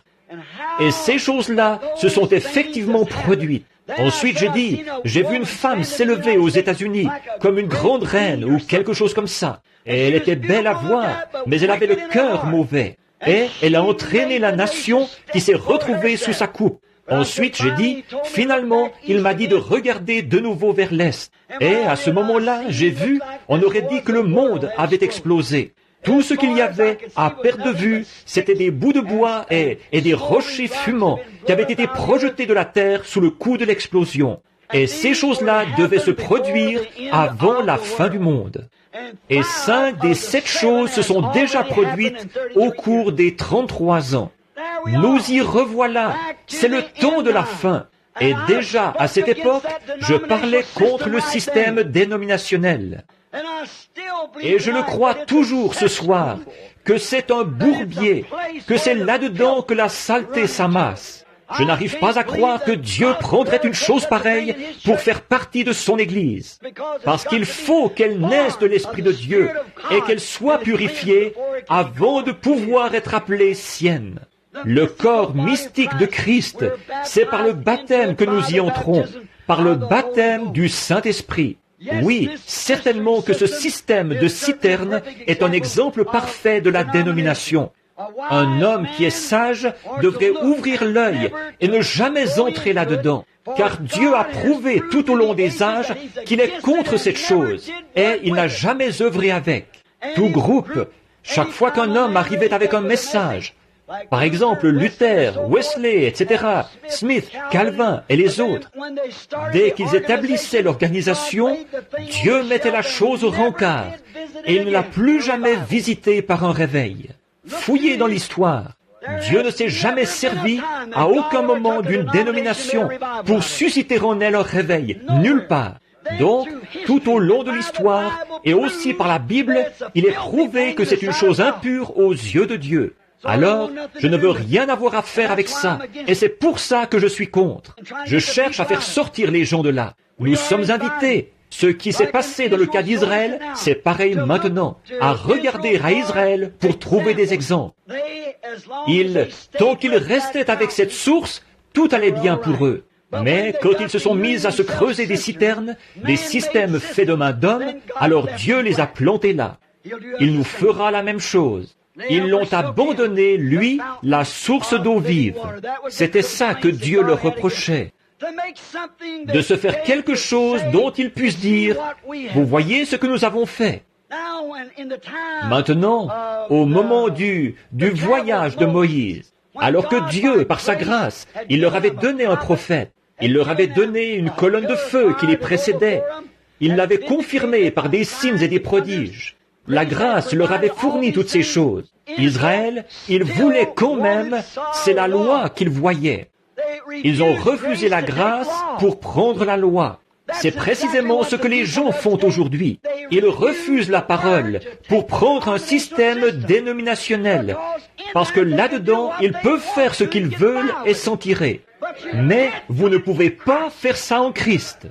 Et ces choses-là se sont effectivement produites. Ensuite, j'ai dit, j'ai vu une femme s'élever aux États-Unis comme une grande reine ou quelque chose comme ça. Et elle était belle à voir, mais elle avait le cœur mauvais. Et elle a entraîné la nation qui s'est retrouvée sous sa coupe. Ensuite, j'ai dit, finalement, il m'a dit de regarder de nouveau vers l'Est. Et à ce moment-là, j'ai vu, on aurait dit que le monde avait explosé. Tout ce qu'il y avait à perte de vue, c'était des bouts de bois et des rochers fumants qui avaient été projetés de la terre sous le coup de l'explosion. Et ces choses-là devaient se produire avant la fin du monde. Et 5 des 7 choses se sont déjà produites au cours des 33 ans. Nous y revoilà. C'est le temps de la fin. Et déjà, à cette époque, je parlais contre le système dénominationnel. Et je le crois toujours ce soir, que c'est un bourbier, que c'est là-dedans que la saleté s'amasse. Je n'arrive pas à croire que Dieu prendrait une chose pareille pour faire partie de son Église. Parce qu'il faut qu'elle naisse de l'Esprit de Dieu et qu'elle soit purifiée avant de pouvoir être appelée sienne. Le corps mystique de Christ, c'est par le baptême que nous y entrons, par le baptême du Saint-Esprit. Oui, certainement que ce système de citerne est un exemple parfait de la dénomination. Un homme qui est sage devrait ouvrir l'œil et ne jamais entrer là-dedans, car Dieu a prouvé tout au long des âges qu'il est contre cette chose, et il n'a jamais œuvré avec. Tout groupe, chaque fois qu'un homme arrivait avec un message, par exemple Luther, Wesley, etc., Smith, Calvin et les autres, dès qu'ils établissaient l'organisation, Dieu mettait la chose au rencard et il ne l'a plus jamais visitée par un réveil. Fouillez dans l'histoire. Dieu ne s'est jamais servi à aucun moment d'une dénomination pour susciter en elle un réveil, nulle part. Donc, tout au long de l'histoire et aussi par la Bible, il est prouvé que c'est une chose impure aux yeux de Dieu. Alors, je ne veux rien avoir à faire avec ça, et c'est pour ça que je suis contre. Je cherche à faire sortir les gens de là. Nous sommes invités. Ce qui s'est passé dans le cas d'Israël, c'est pareil maintenant, à regarder à Israël pour trouver des exemples. Tant qu'ils restaient avec cette source, tout allait bien pour eux. Mais quand ils se sont mis à se creuser des citernes, des systèmes faits de main d'homme, alors Dieu les a plantés là. Il nous fera la même chose. Ils l'ont abandonné, lui, la source d'eau vive. C'était ça que Dieu leur reprochait. De se faire quelque chose dont ils puissent dire, vous voyez ce que nous avons fait. Maintenant, au moment du voyage de Moïse, alors que Dieu, par sa grâce, il leur avait donné un prophète, il leur avait donné une colonne de feu qui les précédait, il l'avait confirmé par des signes et des prodiges. La grâce leur avait fourni toutes ces choses. Israël, ils voulaient quand même, c'est la loi qu'ils voyaient. Ils ont refusé la grâce pour prendre la loi. C'est précisément ce que les gens font aujourd'hui. Ils refusent la parole pour prendre un système dénominationnel, parce que là-dedans, ils peuvent faire ce qu'ils veulent et s'en tirer. Mais vous ne pouvez pas faire ça en Christ.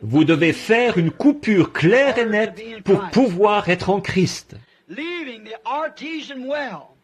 Vous devez faire une coupure claire et nette pour pouvoir être en Christ.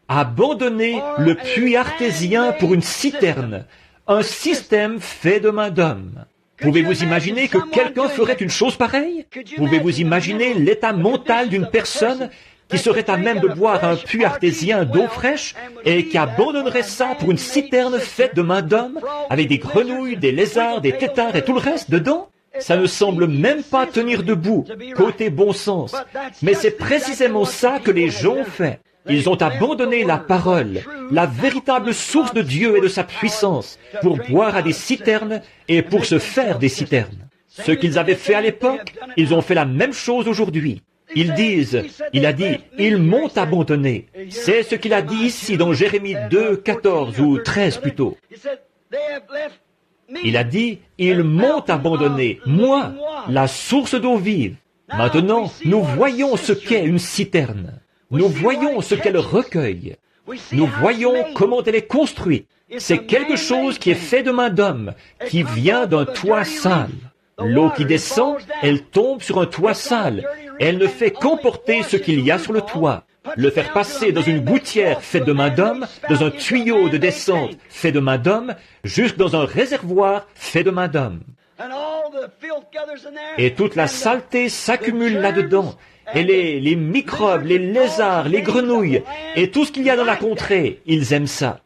Abandonner le puits artésien pour une citerne, un système fait de main d'homme. Pouvez-vous imaginer que quelqu'un ferait une chose pareille? Pouvez-vous imaginer l'état mental d'une personne qui serait à même de boire un puits artésien d'eau fraîche et qui abandonnerait ça pour une citerne faite de main d'homme, avec des grenouilles, des lézards, des têtards et tout le reste dedans? Ça ne semble même pas tenir debout, côté bon sens. Mais c'est précisément ça que les gens ont fait. Ils ont abandonné la parole, la véritable source de Dieu et de sa puissance, pour boire à des citernes et pour se faire des citernes. Ce qu'ils avaient fait à l'époque, ils ont fait la même chose aujourd'hui. Ils disent, il a dit, ils m'ont abandonné. C'est ce qu'il a dit ici dans Jérémie 2, 14 ou 13 plutôt. Il a dit, ils m'ont abandonné, moi, la source d'eau vive. Maintenant, nous voyons ce qu'est une citerne. Nous voyons ce qu'elle recueille. Nous voyons comment elle est construite. C'est quelque chose qui est fait de main d'homme, qui vient d'un toit sale. L'eau qui descend, elle tombe sur un toit sale. Elle ne fait qu'emporter ce qu'il y a sur le toit. Le faire passer dans une gouttière faite de main d'homme, dans un tuyau de descente fait de main d'homme, jusque dans un réservoir fait de main d'homme. Et toute la saleté s'accumule là-dedans. Et les microbes, les lézards, les grenouilles, et tout ce qu'il y a dans la contrée, ils aiment ça.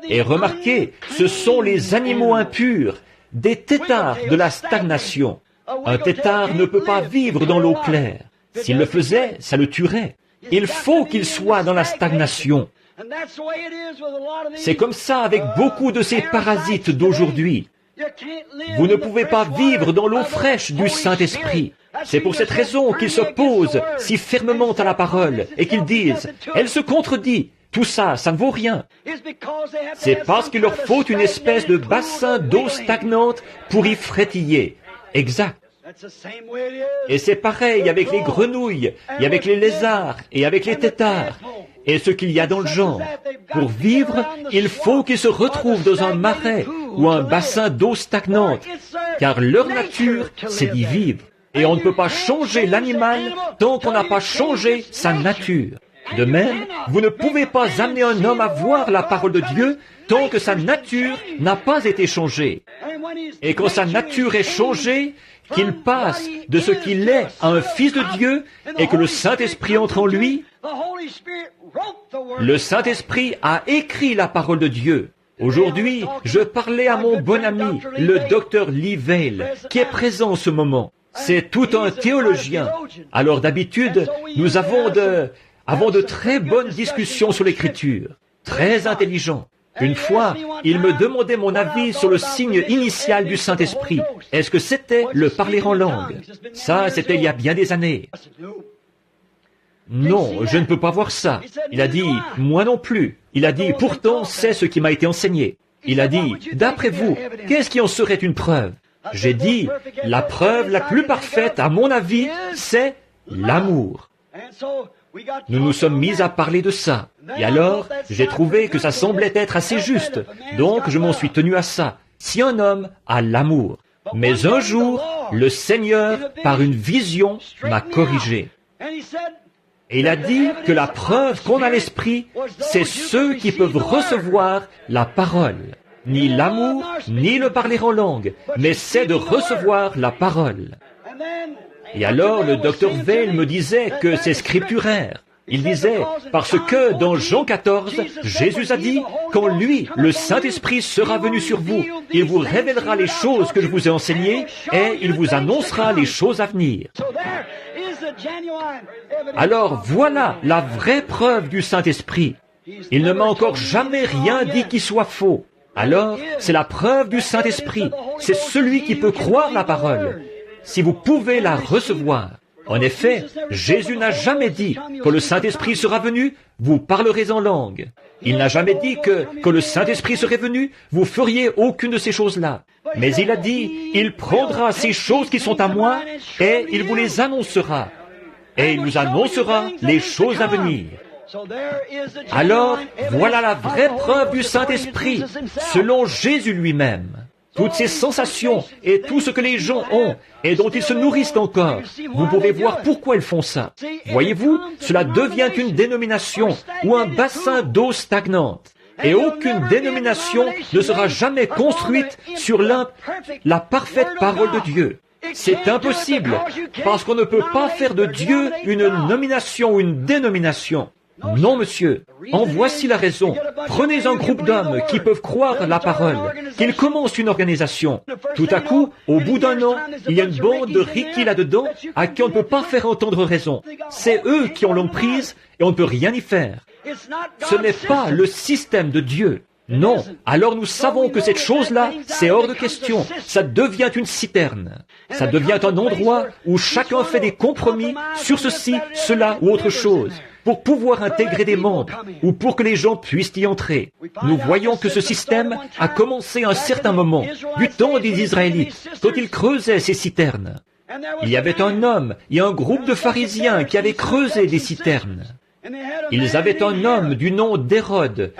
Et remarquez, ce sont les animaux impurs, des têtards de la stagnation. Un têtard ne peut pas vivre dans l'eau claire. S'il le faisait, ça le tuerait. Il faut qu'il soit dans la stagnation. C'est comme ça avec beaucoup de ces parasites d'aujourd'hui. Vous ne pouvez pas vivre dans l'eau fraîche du Saint-Esprit. C'est pour cette raison qu'ils s'opposent si fermement à la parole et qu'ils disent « Elle se contredit ». Tout ça, ça ne vaut rien. C'est parce qu'il leur faut une espèce de bassin d'eau stagnante pour y frétiller. Exact. Et c'est pareil avec les grenouilles, et avec les lézards, et avec les têtards, et ce qu'il y a dans le genre. Pour vivre, il faut qu'ils se retrouvent dans un marais ou un bassin d'eau stagnante, car leur nature, c'est d'y vivre. Et on ne peut pas changer l'animal tant qu'on n'a pas changé sa nature. De même, vous ne pouvez pas amener un homme à voir la parole de Dieu tant que sa nature n'a pas été changée. Et quand sa nature est changée, qu'il passe de ce qu'il est à un fils de Dieu et que le Saint-Esprit entre en lui, le Saint-Esprit a écrit la parole de Dieu. Aujourd'hui, je parlais à mon bon ami, le docteur Lee Vail, qui est présent en ce moment. C'est tout un théologien. Alors d'habitude, nous avons de très bonnes discussions sur l'Écriture, très intelligents. Une fois, il me demandait mon avis sur le signe initial du Saint-Esprit. Est-ce que c'était le parler en langue? Ça, c'était il y a bien des années. Non, je ne peux pas voir ça. Il a dit, moi non plus. Il a dit, pourtant, c'est ce qui m'a été enseigné. Il a dit, d'après vous, qu'est-ce qui en serait une preuve? J'ai dit, la preuve la plus parfaite, à mon avis, c'est l'amour. Nous nous sommes mis à parler de ça. Et alors, j'ai trouvé que ça semblait être assez juste. Donc, je m'en suis tenu à ça. Si un homme a l'amour. Mais un jour, le Seigneur, par une vision, m'a corrigé. Et il a dit que la preuve qu'on a l'esprit, c'est ceux qui peuvent recevoir la parole. Ni l'amour, ni le parler en langue, mais c'est de recevoir la parole. Et alors, le docteur Vail me disait que c'est scripturaire. Il disait, parce que dans Jean 14, Jésus a dit, quand lui, le Saint-Esprit, sera venu sur vous, il vous révélera les choses que je vous ai enseignées et il vous annoncera les choses à venir. Alors voilà la vraie preuve du Saint-Esprit. Il ne m'a encore jamais rien dit qui soit faux. Alors, c'est la preuve du Saint-Esprit. C'est celui qui peut croire la parole. Si vous pouvez la recevoir. En effet, Jésus n'a jamais dit, quand le Saint-Esprit sera venu, vous parlerez en langue. Il n'a jamais dit que, quand le Saint-Esprit serait venu, vous feriez aucune de ces choses-là. Mais il a dit, il prendra ces choses qui sont à moi, et il vous les annoncera. Et il vous annoncera les choses à venir. Alors, voilà la vraie preuve du Saint-Esprit, selon Jésus lui-même. toutes ces sensations et tout ce que les gens ont et dont ils se nourrissent encore. Vous pouvez voir pourquoi ils font ça. Voyez-vous, cela devient une dénomination ou un bassin d'eau stagnante. Et aucune dénomination ne sera jamais construite sur la parfaite parole de Dieu. C'est impossible, parce qu'on ne peut pas faire de Dieu une nomination ou une dénomination. Non, monsieur. En voici la raison. Prenez un groupe d'hommes qui peuvent croire la parole, qu'ils commencent une organisation. Tout à coup, au bout d'un an, il y a une bande de Ricky là-dedans à qui on ne peut pas faire entendre raison. C'est eux qui ont l'emprise et on ne peut rien y faire. Ce n'est pas le système de Dieu. Non, alors nous savons que cette chose-là, c'est hors de question. Ça devient une citerne. Ça devient un endroit où chacun fait des compromis sur ceci, cela ou autre chose, pour pouvoir intégrer des membres ou pour que les gens puissent y entrer. Nous voyons que ce système a commencé à un certain moment, du temps des Israélites, quand ils creusaient ces citernes. Il y avait un homme et un groupe de pharisiens qui avaient creusé des citernes. Ils avaient un homme du nom d'Hérode,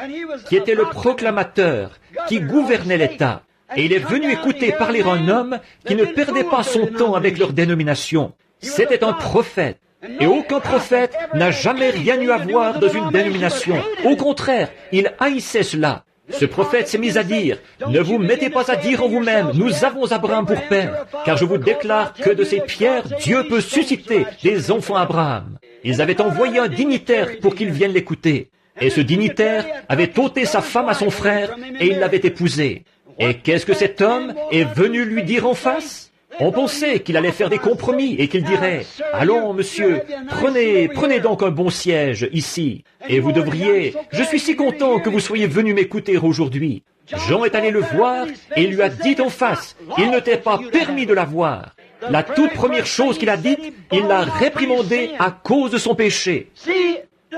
qui était le proclamateur, qui gouvernait l'État. Et il est venu écouter parler un homme qui ne perdait pas son temps avec leur dénomination. C'était un prophète. Et aucun prophète n'a jamais rien eu à voir dans une dénomination. Au contraire, il haïssait cela. Ce prophète s'est mis à dire, « Ne vous mettez pas à dire en vous-même, nous avons Abraham pour père, car je vous déclare que de ces pierres, Dieu peut susciter des enfants à Abraham. » Ils avaient envoyé un dignitaire pour qu'il vienne l'écouter. Et ce dignitaire avait ôté sa femme à son frère et il l'avait épousée. Et qu'est-ce que cet homme est venu lui dire en face? On pensait qu'il allait faire des compromis et qu'il dirait, « Allons, monsieur, prenez donc un bon siège ici. Et vous devriez, je suis si content que vous soyez venu m'écouter aujourd'hui. » Jean est allé le voir et il lui a dit en face, il ne t'est pas permis de la voir. La toute première chose qu'il a dite, il l'a réprimandé à cause de son péché.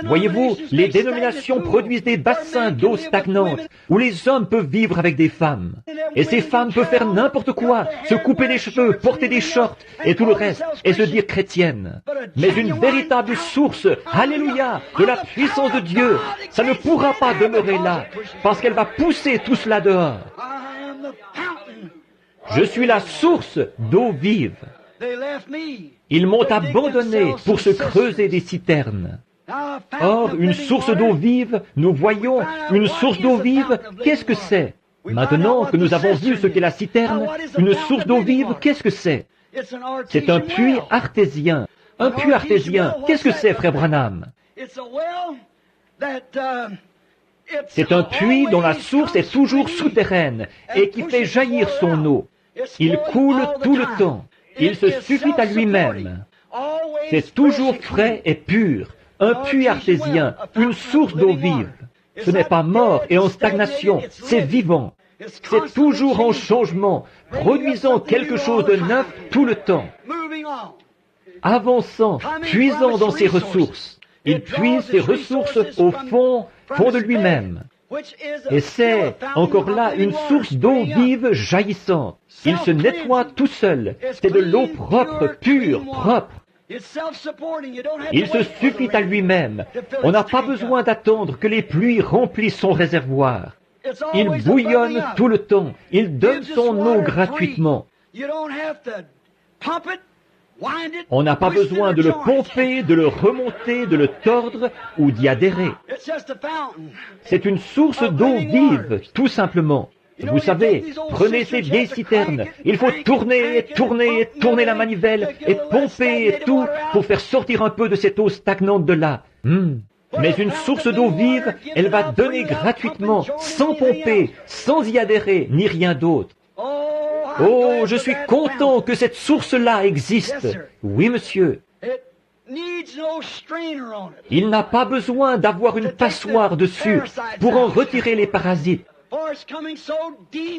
Voyez-vous, les dénominations produisent des bassins d'eau stagnante où les hommes peuvent vivre avec des femmes. Et ces femmes peuvent faire n'importe quoi, se couper les cheveux, porter des shorts et tout le reste, et se dire chrétiennes. Mais une véritable source, alléluia, de la puissance de Dieu, ça ne pourra pas demeurer là, parce qu'elle va pousser tout cela dehors. Je suis la source d'eau vive. Ils m'ont abandonné pour se creuser des citernes. Or, une source d'eau vive, nous voyons, une source d'eau vive, qu'est-ce que c'est? Maintenant que nous avons vu ce qu'est la citerne, une source d'eau vive, qu'est-ce que c'est? C'est un puits artésien. Un puits artésien, qu'est-ce que c'est, frère Branham? C'est un puits dont la source est toujours souterraine et qui fait jaillir son eau. Il coule tout le temps. Il se suffit à lui-même. C'est toujours frais et pur. Un puits artésien, une source d'eau vive. Ce n'est pas mort et en stagnation, c'est vivant. C'est toujours en changement, produisant quelque chose de neuf tout le temps. Avançant, puisant dans ses ressources. Il puise ses ressources au fond de lui-même. Et c'est, encore là, une source d'eau vive jaillissante. Il se nettoie tout seul. C'est de l'eau propre, pure, propre. Il se suffit à lui-même. On n'a pas besoin d'attendre que les pluies remplissent son réservoir. Il bouillonne tout le temps. Il donne son eau gratuitement. On n'a pas besoin de le pomper, de le remonter, de le tordre ou d'y adhérer. C'est une source d'eau vive, tout simplement. Vous savez, prenez ces vieilles citernes. Il faut tourner et tourner et tourner la manivelle et pomper et tout pour faire sortir un peu de cette eau stagnante de là. Mais une source d'eau vive, elle va donner gratuitement, sans pomper, sans y adhérer, ni rien d'autre. Oh, je suis content que cette source-là existe. Oui, monsieur. Il n'a pas besoin d'avoir une passoire dessus pour en retirer les parasites.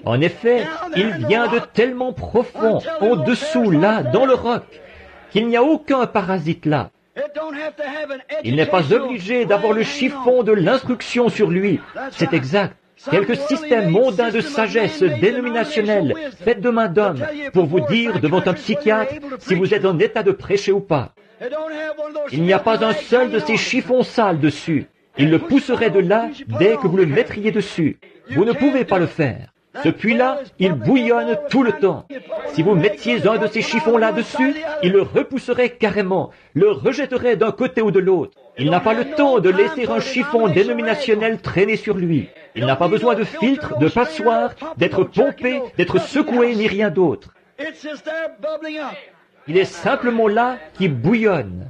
En effet, il vient de tellement profond, en dessous, là, dans le roc, qu'il n'y a aucun parasite là. Il n'est pas obligé d'avoir le chiffon de l'instruction sur lui. C'est exact. Quelques systèmes mondains de sagesse dénominationnelle, faits de main d'homme, pour vous dire devant un psychiatre si vous êtes en état de prêcher ou pas. Il n'y a pas un seul de ces chiffons sales dessus. Il le pousserait de là dès que vous le mettriez dessus. Vous ne pouvez pas le faire. Ce puits-là, il bouillonne tout le temps. Si vous mettiez un de ces chiffons-là dessus, il le repousserait carrément, le rejetterait d'un côté ou de l'autre. Il n'a pas le temps de laisser un chiffon dénominationnel traîner sur lui. Il n'a pas besoin de filtre, de passoire, d'être pompé, d'être secoué, ni rien d'autre. Il est simplement là qui bouillonne.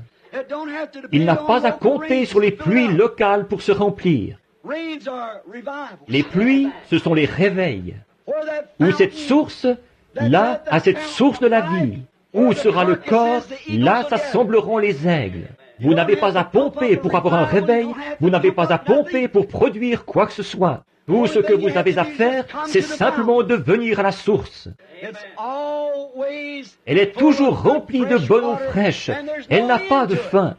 Il n'a pas à compter sur les pluies locales pour se remplir. Les pluies, ce sont les réveils. Où cette source, là, à cette source de la vie. Où sera le corps, là s'assembleront les aigles. Vous n'avez pas à pomper pour avoir un réveil, vous n'avez pas à pomper pour produire quoi que ce soit. Tout ce que vous avez à faire, c'est simplement de venir à la source. Elle est toujours remplie de bonne eau fraîche. Elle n'a pas de faim.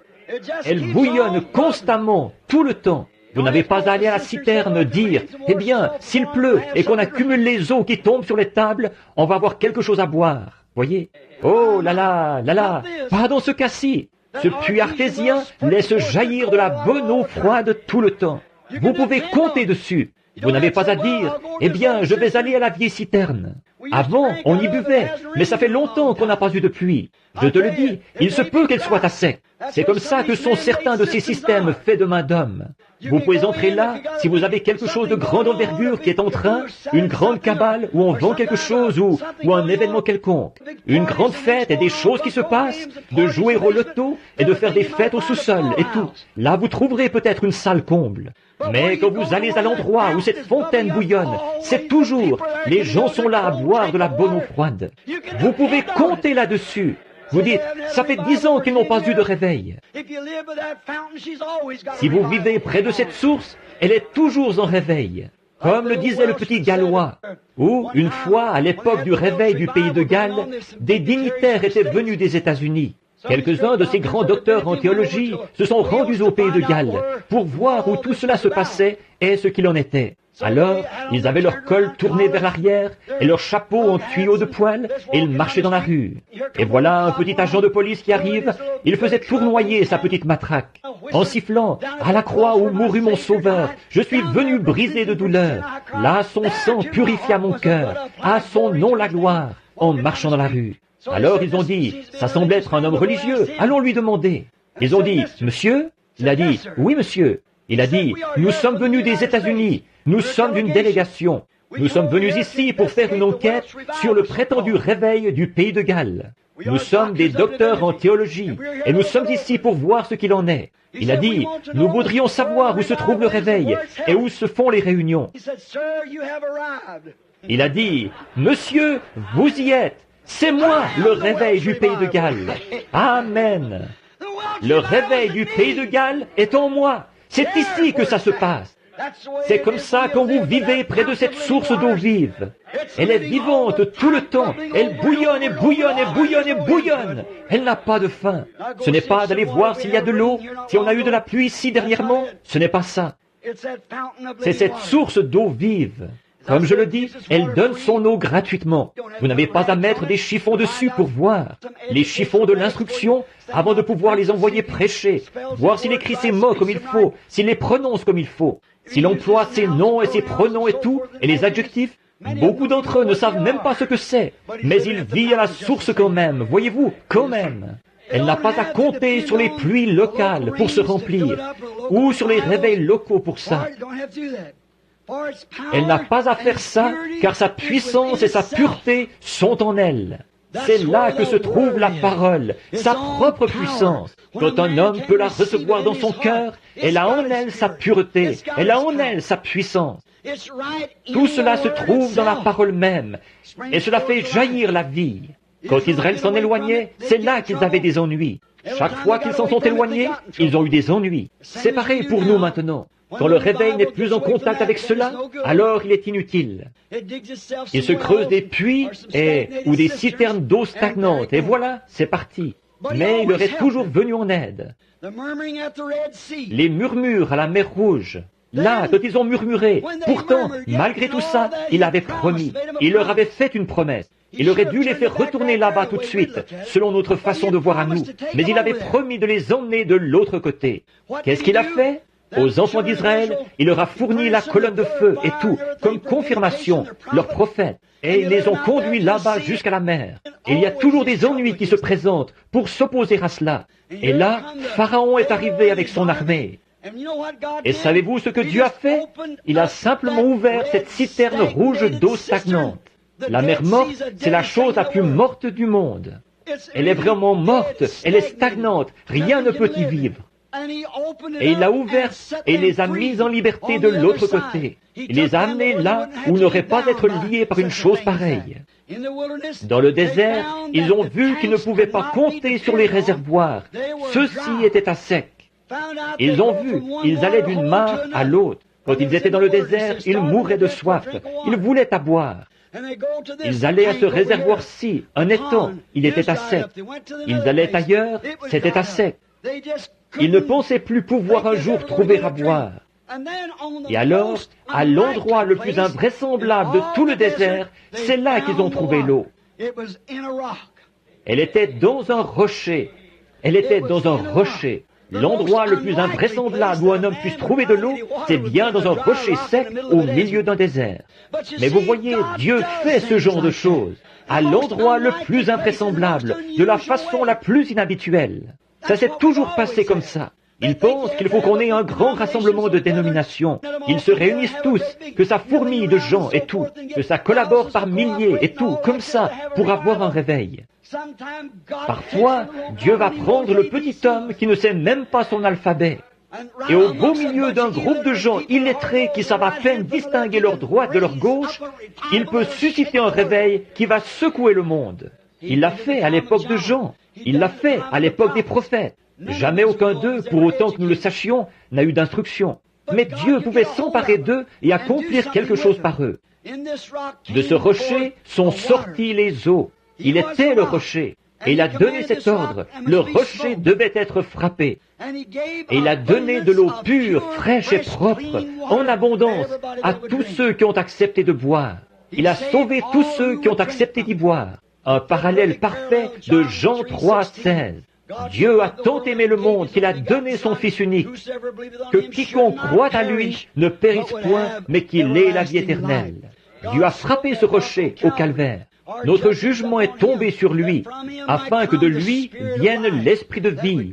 Elle bouillonne constamment, tout le temps. Vous n'avez pas à aller à la citerne dire, eh bien, s'il pleut et qu'on accumule les eaux qui tombent sur les tables, on va avoir quelque chose à boire. Voyez? Oh là là, là là, pas dans ce cas-ci. Ce puits artésien laisse jaillir de la bonne eau froide tout le temps. Vous pouvez compter dessus. Vous n'avez pas à dire, eh bien, je vais aller à la vieille citerne. Avant, on y buvait, mais ça fait longtemps qu'on n'a pas eu de pluie. Je te le dis, il se peut qu'elle soit à sec. C'est comme ça que sont certains de ces systèmes faits de main d'homme. Vous pouvez entrer là si vous avez quelque chose de grande envergure qui est en train, une grande cabale où on vend quelque chose ou un événement quelconque. Une grande fête et des choses qui se passent, de jouer au loto et de faire des fêtes au sous-sol et tout. Là, vous trouverez peut-être une salle comble. Mais quand vous allez à l'endroit où cette fontaine bouillonne, c'est toujours, les gens sont là à boire de la bonne eau froide. Vous pouvez compter là-dessus. Vous dites, ça fait 10 ans qu'ils n'ont pas eu de réveil. Si vous vivez près de cette source, elle est toujours en réveil. Comme le disait le petit Gallois, où, une fois, à l'époque du réveil du pays de Galles, des dignitaires étaient venus des États-Unis. Quelques-uns de ces grands docteurs en théologie se sont rendus au pays de Galles pour voir où tout cela se passait et ce qu'il en était. Alors, ils avaient leur col tourné vers l'arrière et leur chapeau en tuyau de poêle et ils marchaient dans la rue. Et voilà un petit agent de police qui arrive, il faisait tournoyer sa petite matraque en sifflant « À la croix où mourut mon sauveur, je suis venu briser de douleur. Là son sang purifia mon cœur, à son nom la gloire » en marchant dans la rue. Alors ils ont dit, ça semble être un homme religieux, allons lui demander. Ils ont dit, monsieur? Il a dit, oui monsieur. Il a dit, nous sommes venus des États-Unis, nous sommes d'une délégation. Nous sommes venus ici pour faire une enquête sur le prétendu réveil du pays de Galles. Nous sommes des docteurs en théologie et nous sommes ici pour voir ce qu'il en est. Il a dit, nous voudrions savoir où se trouve le réveil et où se font les réunions. Il a dit, monsieur, vous y êtes. C'est moi, le réveil du pays de Galles. Amen. Le réveil du pays de Galles est en moi. C'est ici que ça se passe. C'est comme ça quand vous vivez près de cette source d'eau vive. Elle est vivante tout le temps. Elle bouillonne et bouillonne et bouillonne et bouillonne. Elle n'a pas de fin. Ce n'est pas d'aller voir s'il y a de l'eau, si on a eu de la pluie ici dernièrement. Ce n'est pas ça. C'est cette source d'eau vive. Comme je le dis, elle donne son eau gratuitement. Vous n'avez pas à mettre des chiffons dessus pour voir. Les chiffons de l'instruction, avant de pouvoir les envoyer prêcher, voir s'il écrit ses mots comme il faut, s'il les prononce comme il faut, s'il emploie ses noms et ses pronoms et tout, et les adjectifs. Beaucoup d'entre eux ne savent même pas ce que c'est, mais il vit à la source quand même, voyez-vous, quand même. Elle n'a pas à compter sur les pluies locales pour se remplir, ou sur les réveils locaux pour ça. Elle n'a pas à faire ça, car sa puissance et sa pureté sont en elle. C'est là que se trouve la parole, sa propre puissance. Quand un homme peut la recevoir dans son cœur, elle a en elle sa pureté, elle a en elle sa puissance. Tout cela se trouve dans la parole même, et cela fait jaillir la vie. Quand Israël s'en éloignait, c'est là qu'ils avaient des ennuis. Chaque fois qu'ils s'en sont éloignés, ils ont eu des ennuis. C'est pareil pour nous maintenant. Quand le réveil n'est plus en contact avec cela, alors il est inutile. Il se creuse des puits ou des citernes d'eau stagnante, et voilà, c'est parti. Mais il leur est toujours venu en aide. Les murmures à la mer Rouge, là, quand ils ont murmuré, pourtant, malgré tout ça, il avait promis, il leur avait fait une promesse. Il aurait dû les faire retourner là-bas tout de suite, selon notre façon de voir à nous, mais il avait promis de les emmener de l'autre côté. Qu'est-ce qu'il a fait? Aux enfants d'Israël, il leur a fourni la colonne de feu et tout, comme confirmation, leurs prophètes. Et ils les ont conduits là-bas jusqu'à la mer. Et il y a toujours des ennuis qui se présentent pour s'opposer à cela. Et là, Pharaon est arrivé avec son armée. Et savez-vous ce que Dieu a fait? Il a simplement ouvert cette citerne rouge d'eau stagnante. La mer morte, c'est la chose la plus morte du monde. Elle est vraiment morte, elle est stagnante, rien ne peut y vivre. Et il l'a ouverte et il les a mis en liberté de l'autre côté. Il les a amenés là où ils n'auraient pas d'être liés par une chose pareille. Dans le désert, ils ont vu qu'ils ne pouvaient pas compter sur les réservoirs. Ceux-ci étaient à sec. Ils ont vu, ils allaient d'une mare à l'autre. Quand ils étaient dans le désert, ils mouraient de soif. Ils voulaient à boire. Ils allaient à ce réservoir-ci, un étang, il était à sec. Ils allaient ailleurs, c'était à sec. Ils ne pensaient plus pouvoir un jour trouver à boire. Et alors, à l'endroit le plus invraisemblable de tout le désert, c'est là qu'ils ont trouvé l'eau. Elle était dans un rocher. Elle était dans un rocher. L'endroit le plus invraisemblable où un homme puisse trouver de l'eau, c'est bien dans un rocher sec au milieu d'un désert. Mais vous voyez, Dieu fait ce genre de choses, à l'endroit le plus invraisemblable, de la façon la plus inhabituelle. Ça s'est toujours passé comme ça. Ils pensent qu'il faut qu'on ait un grand rassemblement de dénominations. Ils se réunissent tous, que ça fourmille de gens et tout, que ça collabore par milliers et tout, comme ça, pour avoir un réveil. Parfois, Dieu va prendre le petit homme qui ne sait même pas son alphabet. Et au beau milieu d'un groupe de gens illettrés qui savent à peine distinguer leur droite de leur gauche, il peut susciter un réveil qui va secouer le monde. Il l'a fait à l'époque de Jean. Il l'a fait à l'époque des prophètes. Jamais aucun d'eux, pour autant que nous le sachions, n'a eu d'instruction. Mais Dieu pouvait s'emparer d'eux et accomplir quelque chose par eux. De ce rocher sont sorties les eaux. Il était le rocher. Et il a donné cet ordre. Le rocher devait être frappé. Et il a donné de l'eau pure, fraîche et propre, en abondance, à tous ceux qui ont accepté de boire. Il a sauvé tous ceux qui ont accepté d'y boire. Un parallèle parfait de Jean 3, 16. Dieu a tant aimé le monde qu'il a donné son Fils unique, que quiconque croit à lui ne périsse point, mais qu'il ait la vie éternelle. Dieu a frappé ce rocher au calvaire. Notre jugement est tombé sur lui, afin que de lui vienne l'esprit de vie,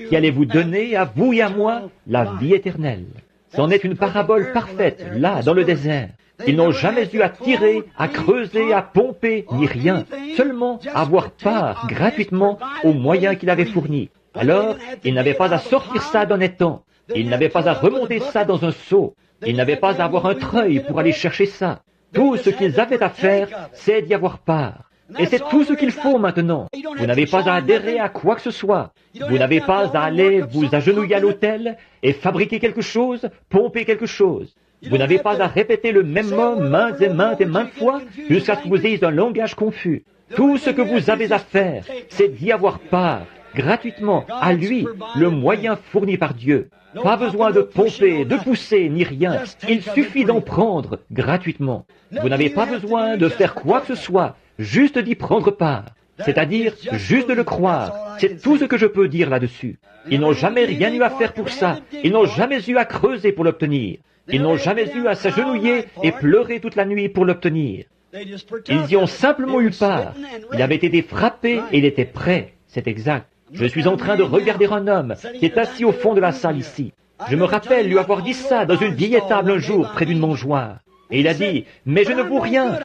qui allait vous donner, à vous et à moi, la vie éternelle. C'en est une parabole parfaite, là, dans le désert. Ils n'ont jamais eu à tirer, à creuser, à pomper, ni rien, seulement avoir part gratuitement aux moyens qu'il avait fournis. Alors, ils n'avaient pas à sortir ça d'un étang, ils n'avaient pas à remonter ça dans un seau, ils n'avaient pas à avoir un treuil pour aller chercher ça. Tout ce qu'ils avaient à faire, c'est d'y avoir part. Et c'est tout ce qu'il faut maintenant. Vous n'avez pas à adhérer à quoi que ce soit. Vous n'avez pas à aller vous agenouiller à l'autel et fabriquer quelque chose, pomper quelque chose. Vous n'avez pas à répéter le même mot maintes et maintes fois jusqu'à ce que vous ayez un langage confus. Tout ce que vous avez à faire, c'est d'y avoir part, gratuitement, à lui, le moyen fourni par Dieu. Pas besoin de pomper, de pousser, ni rien. Il suffit d'en prendre, gratuitement. Vous n'avez pas besoin de faire quoi que ce soit, juste d'y prendre part. C'est-à-dire, juste de le croire. C'est tout ce que je peux dire là-dessus. Ils n'ont jamais rien eu à faire pour ça. Ils n'ont jamais eu à creuser pour l'obtenir. Ils n'ont jamais eu à s'agenouiller et pleurer toute la nuit pour l'obtenir. Ils y ont simplement eu part. Il avait été frappé et il était prêt. C'est exact. Je suis en train de regarder un homme qui est assis au fond de la salle ici. Je me rappelle lui avoir dit ça dans une vieille étable un jour près d'une mangeoire. Et il a dit, « Mais je ne vaux rien. »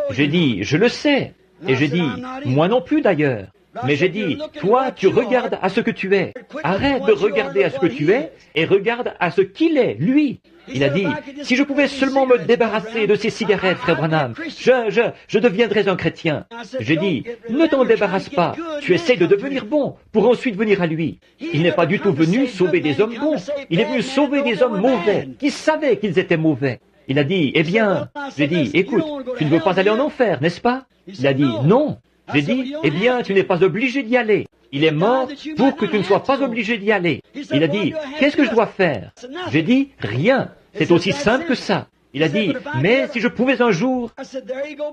J'ai dit, « Je le sais. » Et j'ai dit, « Moi non plus d'ailleurs. » Mais j'ai dit, toi, tu regardes à ce que tu es. Arrête de regarder à ce que tu es et regarde à ce qu'il est, lui. Il a dit, si je pouvais seulement me débarrasser de ces cigarettes, frère Branham, je deviendrais un chrétien. J'ai dit, ne t'en débarrasse pas. Tu essaies de devenir bon pour ensuite venir à lui. Il n'est pas du tout venu sauver des hommes bons. Il est venu sauver des hommes mauvais qui savaient qu'ils étaient mauvais. Il a dit, eh bien, j'ai dit, écoute, tu ne veux pas aller en enfer, n'est-ce pas? Il a dit, non. J'ai dit, eh bien, tu n'es pas obligé d'y aller. Il est mort pour que tu ne sois pas obligé d'y aller. Il a dit, qu'est-ce que je dois faire? J'ai dit, rien. C'est aussi simple que ça. Il a dit, mais si je pouvais un jour,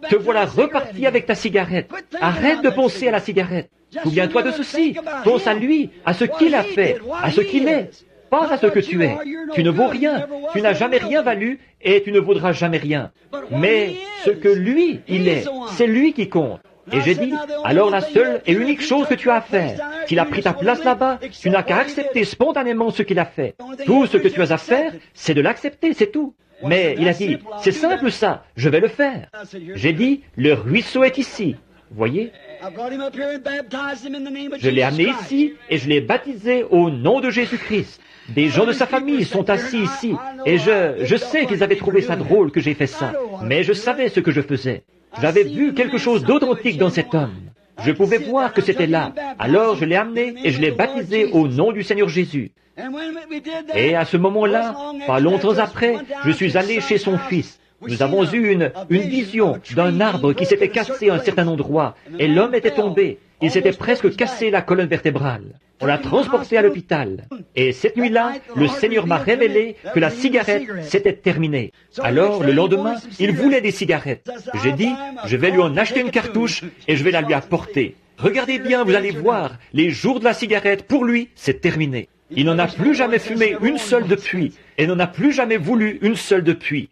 te voilà reparti avec ta cigarette. Arrête de penser à la cigarette. Souviens-toi de ceci. Pense à lui, à ce qu'il a fait, à ce qu'il est. pas à ce que tu es. Tu ne vaux rien, tu n'as jamais rien valu et tu ne vaudras jamais rien. Mais ce que lui, il est, c'est lui qui compte. Et j'ai dit, alors la seule et unique chose que tu as à faire, s'il a pris ta place là-bas, tu n'as qu'à accepter spontanément ce qu'il a fait. Tout ce que tu as à faire, c'est de l'accepter, c'est tout. Mais il a dit, c'est simple ça, je vais le faire. J'ai dit, le ruisseau est ici. Voyez, je l'ai amené ici et je l'ai baptisé au nom de Jésus-Christ. Des gens de sa famille sont assis ici et je sais qu'ils avaient trouvé ça drôle que j'ai fait ça, mais je savais ce que je faisais. J'avais vu quelque chose d'authentique dans cet homme. Je pouvais voir que c'était là. Alors je l'ai amené et je l'ai baptisé au nom du Seigneur Jésus. Et à ce moment-là, pas longtemps après, je suis allé chez son fils. Nous avons eu une vision d'un arbre qui s'était cassé à un certain endroit, et l'homme était tombé. Il s'était presque cassé la colonne vertébrale. On l'a transporté à l'hôpital. Et cette nuit-là, le Seigneur m'a révélé que la cigarette s'était terminée. Alors, le lendemain, il voulait des cigarettes. J'ai dit, je vais lui en acheter une cartouche et je vais la lui apporter. Regardez bien, vous allez voir, les jours de la cigarette, pour lui, c'est terminé. Il n'en a plus jamais fumé une seule depuis, et n'en a plus jamais voulu une seule depuis.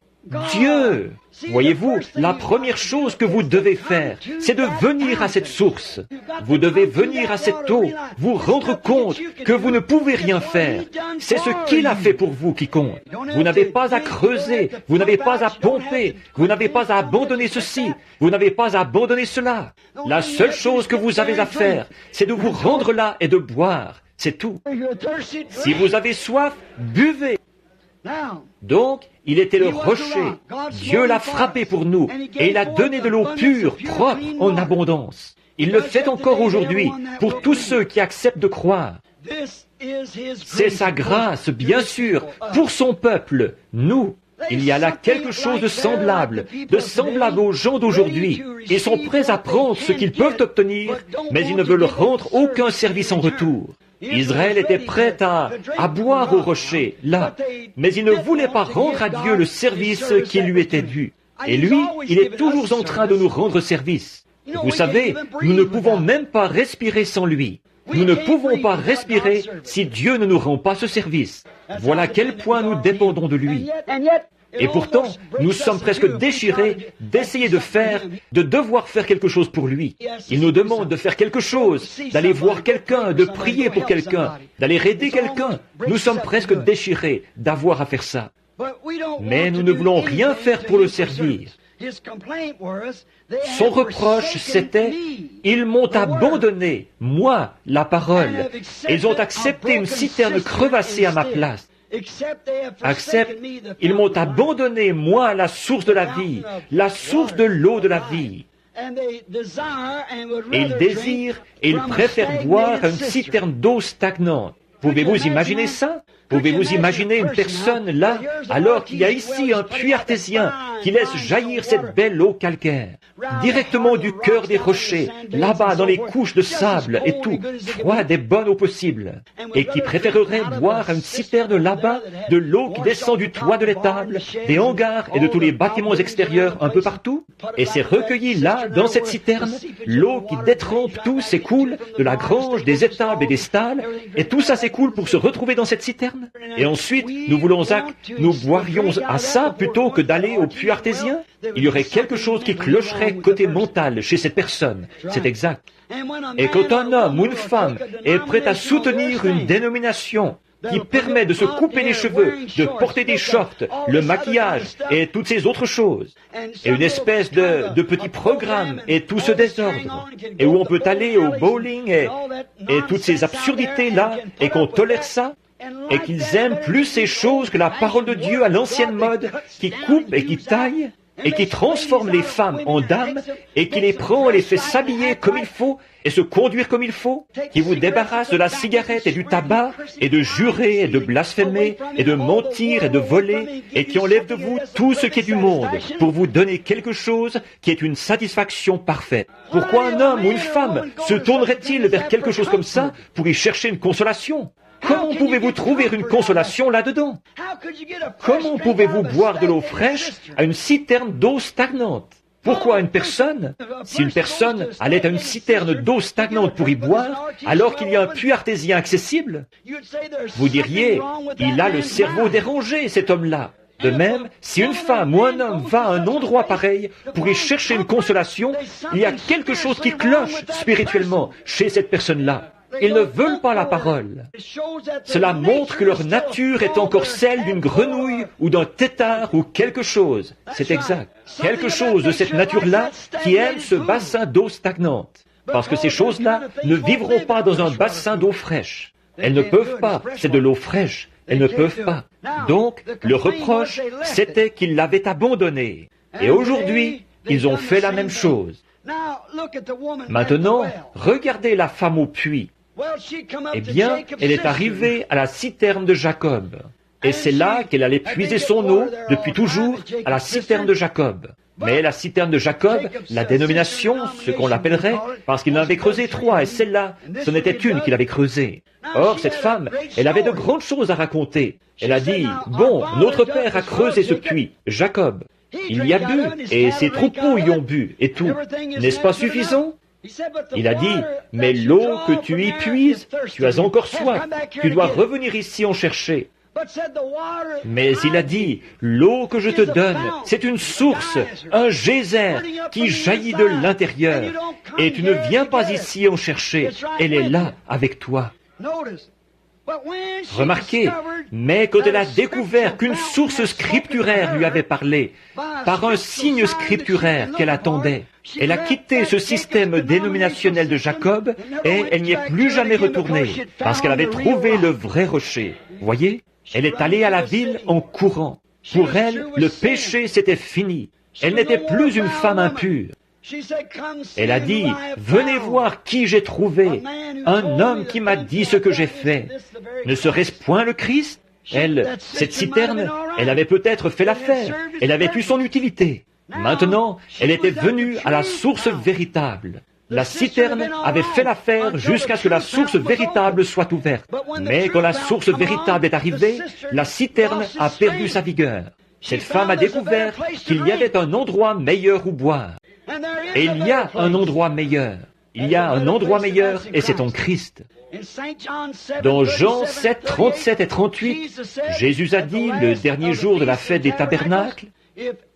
Dieu! Voyez-vous, la première chose que vous devez faire, c'est de venir à cette source. Vous devez venir à cette eau, vous rendre compte que vous ne pouvez rien faire. C'est ce qu'il a fait pour vous qui compte. Vous n'avez pas à creuser, vous n'avez pas à pomper, vous n'avez pas à abandonner ceci, vous n'avez pas à abandonner cela. La seule chose que vous avez à faire, c'est de vous rendre là et de boire. C'est tout. Si vous avez soif, buvez. Donc, il était le rocher. Dieu l'a frappé pour nous et il a donné de l'eau pure, propre, en abondance. Il le fait encore aujourd'hui pour tous ceux qui acceptent de croire. C'est sa grâce, bien sûr, pour son peuple, nous. Il y a là quelque chose de semblable aux gens d'aujourd'hui. Ils sont prêts à prendre ce qu'ils peuvent obtenir, mais ils ne veulent rendre aucun service en retour. Israël était prêt à boire au rocher, là, mais il ne voulait pas rendre à Dieu le service qui lui était dû. Et lui, il est toujours en train de nous rendre service. Vous savez, nous ne pouvons même pas respirer sans lui. Nous ne pouvons pas respirer si Dieu ne nous rend pas ce service. Voilà quel point nous dépendons de lui. Et pourtant, nous sommes presque déchirés d'essayer de devoir faire quelque chose pour lui. Il nous demande de faire quelque chose, d'aller voir quelqu'un, de prier pour quelqu'un, d'aller aider quelqu'un. Nous sommes presque déchirés d'avoir à faire ça. Mais nous ne voulons rien faire pour le servir. Son reproche, c'était « Ils m'ont abandonné, moi, la parole. Ils ont accepté une citerne crevassée à ma place. Accepte, ils m'ont abandonné, moi, la source de la vie, la source de l'eau de la vie. Et ils désirent et ils préfèrent boire à une citerne d'eau stagnante. Pouvez-vous imaginer ça? Pouvez-vous imaginer une personne là, alors qu'il y a ici un puits artésien qui laisse jaillir cette belle eau calcaire, directement du cœur des rochers, là-bas dans les couches de sable et tout, froide et bonne au possible, et qui préférerait boire à une citerne là-bas de l'eau qui descend du toit de l'étable, des hangars et de tous les bâtiments extérieurs un peu partout, et c'est recueilli là, dans cette citerne, l'eau qui détrempe tout s'écoule de la grange, des étables et des stalles, et tout ça s'écoule pour se retrouver dans cette citerne. Et ensuite, nous boirions à ça plutôt que d'aller au puits artésien. Il y aurait quelque chose qui clocherait côté mental chez cette personne. C'est exact. Et quand un homme ou une femme est prêt à soutenir une dénomination qui permet de se couper les cheveux, de porter des shorts, le maquillage et toutes ces autres choses, et une espèce de petit programme et tout ce désordre, et où on peut aller au bowling et toutes ces absurdités-là, et qu'on tolère ça, et qu'ils aiment plus ces choses que la parole de Dieu à l'ancienne mode, qui coupe et qui taille, et qui transforme les femmes en dames, et qui les prend et les fait s'habiller comme il faut, et se conduire comme il faut, qui vous débarrasse de la cigarette et du tabac, et de jurer et de blasphémer, et de mentir et de voler, et qui enlève de vous tout ce qui est du monde, pour vous donner quelque chose qui est une satisfaction parfaite. Pourquoi un homme ou une femme se tournerait-il vers quelque chose comme ça pour y chercher une consolation? Comment pouvez-vous trouver une consolation là-dedans? Comment pouvez-vous boire de l'eau fraîche à une citerne d'eau stagnante? Pourquoi une personne? Si une personne allait à une citerne d'eau stagnante pour y boire, alors qu'il y a un puits artésien accessible, vous diriez, il a le cerveau dérangé, cet homme-là. De même, si une femme ou un homme va à un endroit pareil pour y chercher une consolation, il y a quelque chose qui cloche spirituellement chez cette personne-là. Ils ne veulent pas la parole. Cela montre que leur nature est encore celle d'une grenouille ou d'un tétard ou quelque chose. C'est exact. Quelque chose de cette nature-là qui aime ce bassin d'eau stagnante. Parce que ces choses-là ne vivront pas dans un bassin d'eau fraîche. Elles ne peuvent pas. C'est de l'eau fraîche. Elles ne peuvent pas. Donc, le reproche, c'était qu'ils l'avaient abandonné. Et aujourd'hui, ils ont fait la même chose. Maintenant, regardez la femme au puits. Eh bien, elle est arrivée à la citerne de Jacob. Et c'est là qu'elle allait puiser son eau, depuis toujours, à la citerne de Jacob. Mais la citerne de Jacob, la dénomination, ce qu'on l'appellerait, parce qu'il en avait creusé 3, et celle-là, ce n'était une qu'il avait creusée. Or, cette femme, elle avait de grandes choses à raconter. Elle a dit, « Bon, notre père a creusé ce puits, Jacob. Il y a bu, et ses troupeaux y ont bu, et tout. N'est-ce pas suffisant ?» Il a dit, « Mais l'eau que tu y puises, tu as encore soif. Tu dois revenir ici en chercher. » Mais il a dit, « L'eau que je te donne, c'est une source, un geyser qui jaillit de l'intérieur. Et tu ne viens pas ici en chercher. Elle est là avec toi. » Remarquez, mais quand elle a découvert qu'une source scripturaire lui avait parlé, par un signe scripturaire qu'elle attendait, elle a quitté ce système dénominationnel de Jacob et elle n'y est plus jamais retournée, parce qu'elle avait trouvé le vrai rocher. Voyez, elle est allée à la ville en courant. Pour elle, le péché c'était fini. Elle n'était plus une femme impure. Elle a dit, « Venez voir qui j'ai trouvé, un homme qui m'a dit ce que j'ai fait. Ne serait-ce point le Christ ?» Elle, cette citerne, elle avait peut-être fait l'affaire, elle avait eu son utilité. Maintenant, elle était venue à la source véritable. La citerne avait fait l'affaire jusqu'à ce que la source véritable soit ouverte. Mais quand la source véritable est arrivée, la citerne a perdu sa vigueur. Cette femme a découvert qu'il y avait un endroit meilleur où boire. Et il y a un endroit meilleur. Il y a un endroit meilleur et c'est en Christ. Dans Jean 7, 37 et 38, Jésus a dit, le dernier jour de la fête des tabernacles,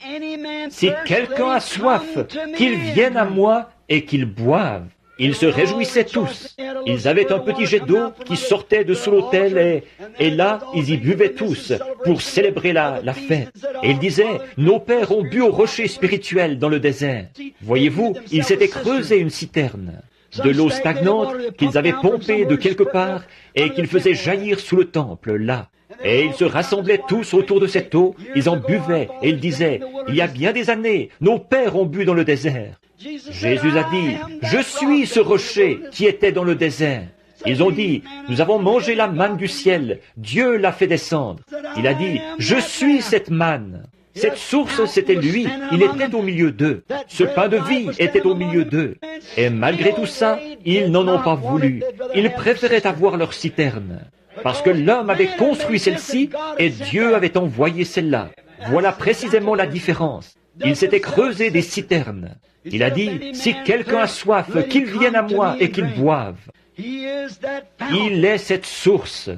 « Si quelqu'un a soif, qu'il vienne à moi et qu'il boive. » Ils se réjouissaient tous. Ils avaient un petit jet d'eau qui sortait de sous l'autel et là, ils y buvaient tous pour célébrer la fête. Et ils disaient, nos pères ont bu au rocher spirituel dans le désert. Voyez-vous, ils s'étaient creusé une citerne de l'eau stagnante qu'ils avaient pompée de quelque part et qu'ils faisaient jaillir sous le temple, là. Et ils se rassemblaient tous autour de cette eau, ils en buvaient et ils disaient, il y a bien des années, nos pères ont bu dans le désert. Jésus a dit, « Je suis ce rocher qui était dans le désert. » Ils ont dit, « Nous avons mangé la manne du ciel, Dieu l'a fait descendre. » Il a dit, « Je suis cette manne. » Cette source, c'était lui, il était au milieu d'eux. Ce pain de vie était au milieu d'eux. Et malgré tout ça, ils n'en ont pas voulu. Ils préféraient avoir leur citerne. Parce que l'homme avait construit celle-ci et Dieu avait envoyé celle-là. Voilà précisément la différence. Il s'était creusé des citernes. Il a dit, si quelqu'un a soif, qu'il vienne à moi et qu'il boive. Il est cette source.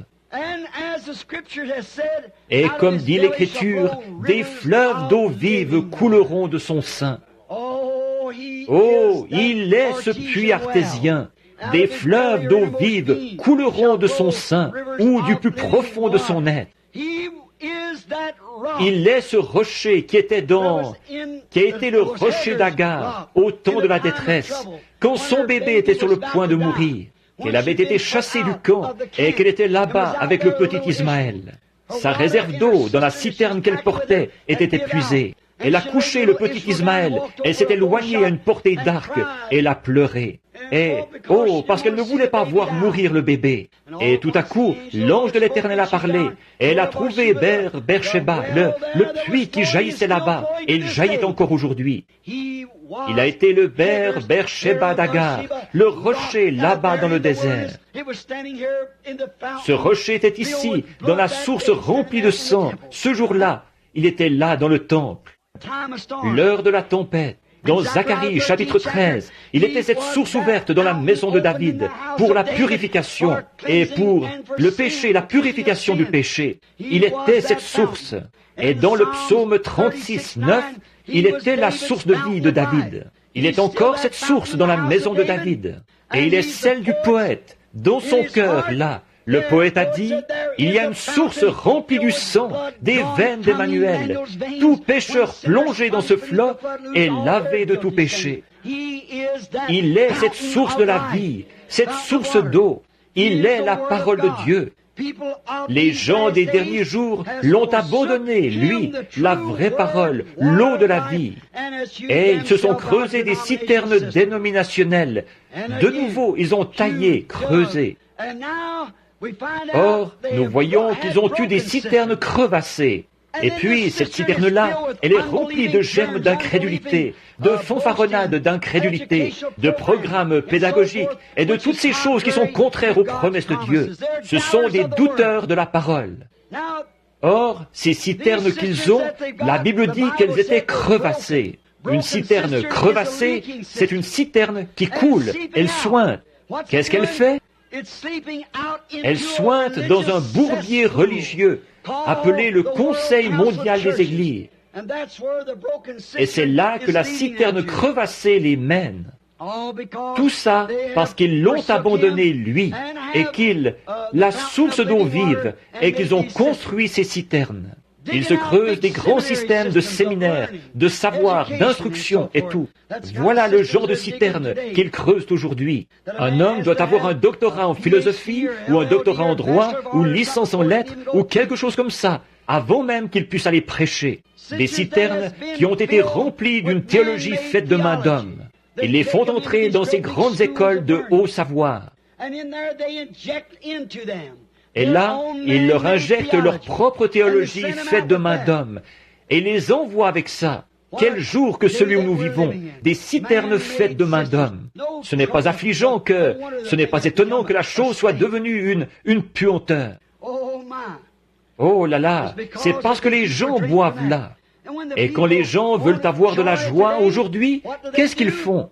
Et comme dit l'Écriture, des fleuves d'eau vive couleront de son sein. Oh, il est ce puits artésien. Des fleuves d'eau vive couleront de son sein ou du plus profond de son être. Il est ce rocher qui a été le rocher d'Agar au temps de la détresse, quand son bébé était sur le point de mourir, qu'elle avait été chassée du camp et qu'elle était là-bas avec le petit Ismaël. Sa réserve d'eau dans la citerne qu'elle portait était épuisée. Elle a couché le petit Ismaël, elle s'est éloignée à une portée d'arc, et elle a pleuré. Et, oh, parce qu'elle ne voulait pas voir mourir le bébé. Et tout à coup, l'ange de l'Éternel a parlé, et elle a trouvé Beersheba, le puits qui jaillissait là-bas, et il jaillit encore aujourd'hui. Il a été le Beersheba d'Agar, le rocher là-bas dans le désert. Ce rocher était ici, dans la source remplie de sang. Ce jour-là, il était là dans le temple. L'heure de la tempête. Dans Zacharie chapitre 13, il était cette source ouverte dans la maison de David pour la purification et pour le péché, la purification du péché. Il était cette source. Et dans le psaume 36, 9, il était la source de vie de David. Il est encore cette source dans la maison de David. Et il est celle du poète. Dans son cœur, là, le poète a dit, il y a une source remplie du sang, des veines d'Emmanuel. Tout pécheur plongé dans ce flot est lavé de tout péché. Il est cette source de la vie, cette source d'eau. Il est la parole de Dieu. Les gens des derniers jours l'ont abandonné, lui, la vraie parole, l'eau de la vie. Et ils se sont creusés des citernes dénominationnelles. De nouveau, ils ont taillé, creusé. Or, nous voyons qu'ils ont eu des citernes crevassées. Et puis, cette citerne-là, elle est remplie de germes d'incrédulité, de fanfaronnades d'incrédulité, de programmes pédagogiques et de toutes ces choses qui sont contraires aux promesses de Dieu. Ce sont des douteurs de la parole. Or, ces citernes qu'ils ont, la Bible dit qu'elles étaient crevassées. Une citerne crevassée, c'est une citerne qui coule, elle sointe. Qu'est-ce qu'elle fait? Elle sointe dans un bourbier religieux appelé le Conseil mondial des Églises. Et c'est là que la citerne crevassée les mène. Tout ça parce qu'ils l'ont abandonné, lui, et qu'ils, la source d'eau vive, et qu'ils ont construit ces citernes. Ils se creusent des grands systèmes de séminaires, de savoir, d'instruction et tout. Voilà le genre de citerne qu'ils creusent aujourd'hui. Un homme doit avoir un doctorat en philosophie, ou un doctorat en droit, ou licence en lettres, ou quelque chose comme ça, avant même qu'ils puissent aller prêcher. Des citernes qui ont été remplies d'une théologie faite de main d'homme. Ils les font entrer dans ces grandes écoles de haut savoir. Et là, ils leur injectent leur propre théologie faite de main d'homme, et les envoient avec ça. Quel jour que celui où nous vivons, des citernes faites de main d'homme. Ce n'est pas affligeant ce n'est pas étonnant que la chose soit devenue une puanteur. Oh là là, c'est parce que les gens boivent là. Et quand les gens veulent avoir de la joie aujourd'hui, qu'est-ce qu'ils font?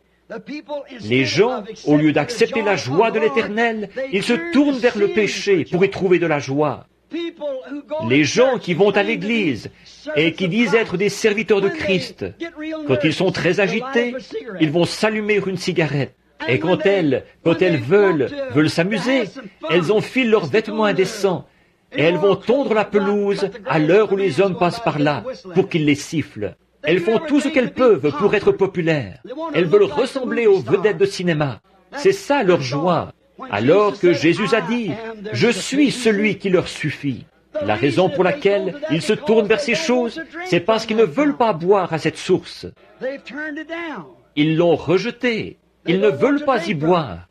Les gens, au lieu d'accepter la joie de l'Éternel, ils se tournent vers le péché pour y trouver de la joie. Les gens qui vont à l'église et qui disent être des serviteurs de Christ, quand ils sont très agités, ils vont s'allumer une cigarette. Et quand elles veulent s'amuser, elles enfilent leurs vêtements indécents et elles vont tondre la pelouse à l'heure où les hommes passent par là pour qu'ils les sifflent. Elles font tout ce qu'elles peuvent pour être populaires. Elles veulent ressembler aux vedettes de cinéma. C'est ça leur joie. Alors que Jésus a dit, « Je suis celui qui leur suffit ». La raison pour laquelle ils se tournent vers ces choses, c'est parce qu'ils ne veulent pas boire à cette source. Ils l'ont rejetée. Ils ne veulent pas y boire.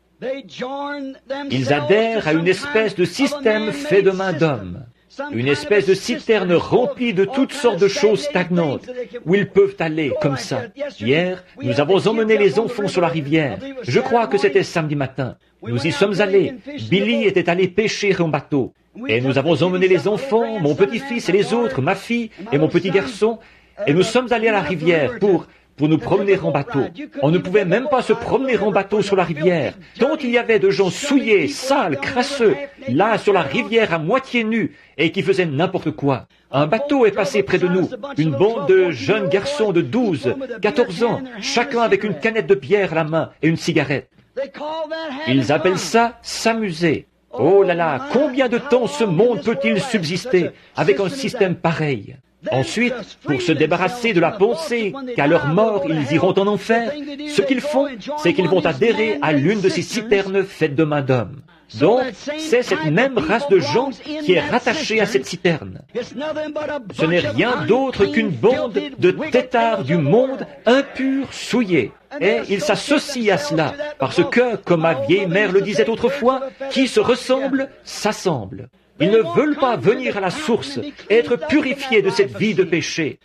Ils adhèrent à une espèce de système fait de main d'homme. Une espèce de citerne remplie de toutes sortes de choses stagnantes, où ils peuvent aller comme ça. Hier, nous avons emmené les enfants sur la rivière. Je crois que c'était samedi matin. Nous y sommes allés. Billy était allé pêcher en bateau. Et nous avons emmené les enfants, mon petit-fils et les autres, ma fille et mon petit garçon, et nous sommes allés à la rivière pour nous promener en bateau. On ne pouvait même pas se promener en bateau sur la rivière, tant il y avait de gens souillés, sales, crasseux, là sur la rivière à moitié nus, et qui faisaient n'importe quoi. Un bateau est passé près de nous, une bande de jeunes garçons de 12, 14 ans, chacun avec une canette de bière à la main et une cigarette. Ils appellent ça s'amuser. Oh là là, combien de temps ce monde peut-il subsister avec un système pareil? Ensuite, pour se débarrasser de la pensée qu'à leur mort ils iront en enfer, ce qu'ils font, c'est qu'ils vont adhérer à l'une de ces citernes faites de main d'homme. Donc, c'est cette même race de gens qui est rattachée à cette citerne. Ce n'est rien d'autre qu'une bande de têtards du monde impurs, souillés. Et ils s'associent à cela, parce que, comme ma vieille mère le disait autrefois, qui se ressemble, s'assemble. Ils ne veulent pas venir à la source et être purifiés de cette vie de péché.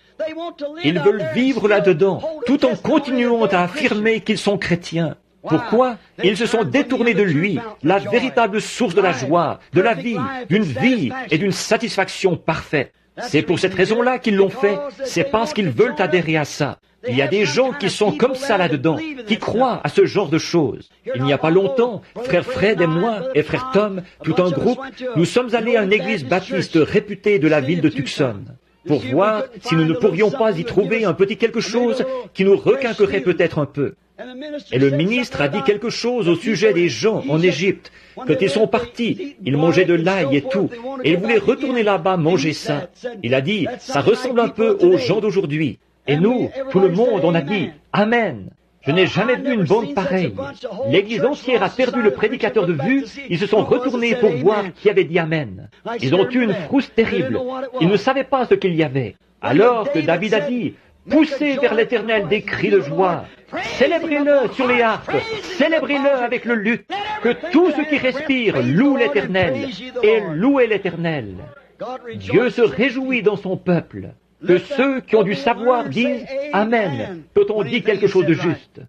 Ils veulent vivre là-dedans, tout en continuant à affirmer qu'ils sont chrétiens. Pourquoi? Ils se sont détournés de lui, la véritable source de la joie, de la vie, d'une vie et d'une satisfaction parfaite. C'est pour cette raison-là qu'ils l'ont fait, c'est parce qu'ils veulent adhérer à ça. Il y a des gens qui sont comme ça là-dedans, qui croient à ce genre de choses. Il n'y a pas longtemps, frère Fred et moi, et frère Tom, tout un groupe, nous sommes allés à une église baptiste réputée de la ville de Tucson, pour voir si nous ne pourrions pas y trouver un petit quelque chose qui nous requinquerait peut-être un peu. Et le ministre a dit quelque chose au sujet des gens en Égypte. Quand ils sont partis, ils mangeaient de l'ail et tout, et ils voulaient retourner là-bas manger ça. Il a dit, ça ressemble un peu aux gens d'aujourd'hui. Et nous, tout le monde, on a dit, Amen. Je n'ai jamais vu une bande pareille. L'église entière a perdu le prédicateur de vue, ils se sont retournés pour voir qui avait dit Amen. Ils ont eu une frousse terrible. Ils ne savaient pas ce qu'il y avait. Alors que David a dit, poussez vers l'Éternel des cris de joie. Célébrez-le sur les harpes, célébrez-le avec le luth, que tout ce qui respire loue l'Éternel, et louez l'Éternel. Dieu se réjouit dans son peuple, que ceux qui ont du savoir disent Amen quand on dit quelque chose de juste.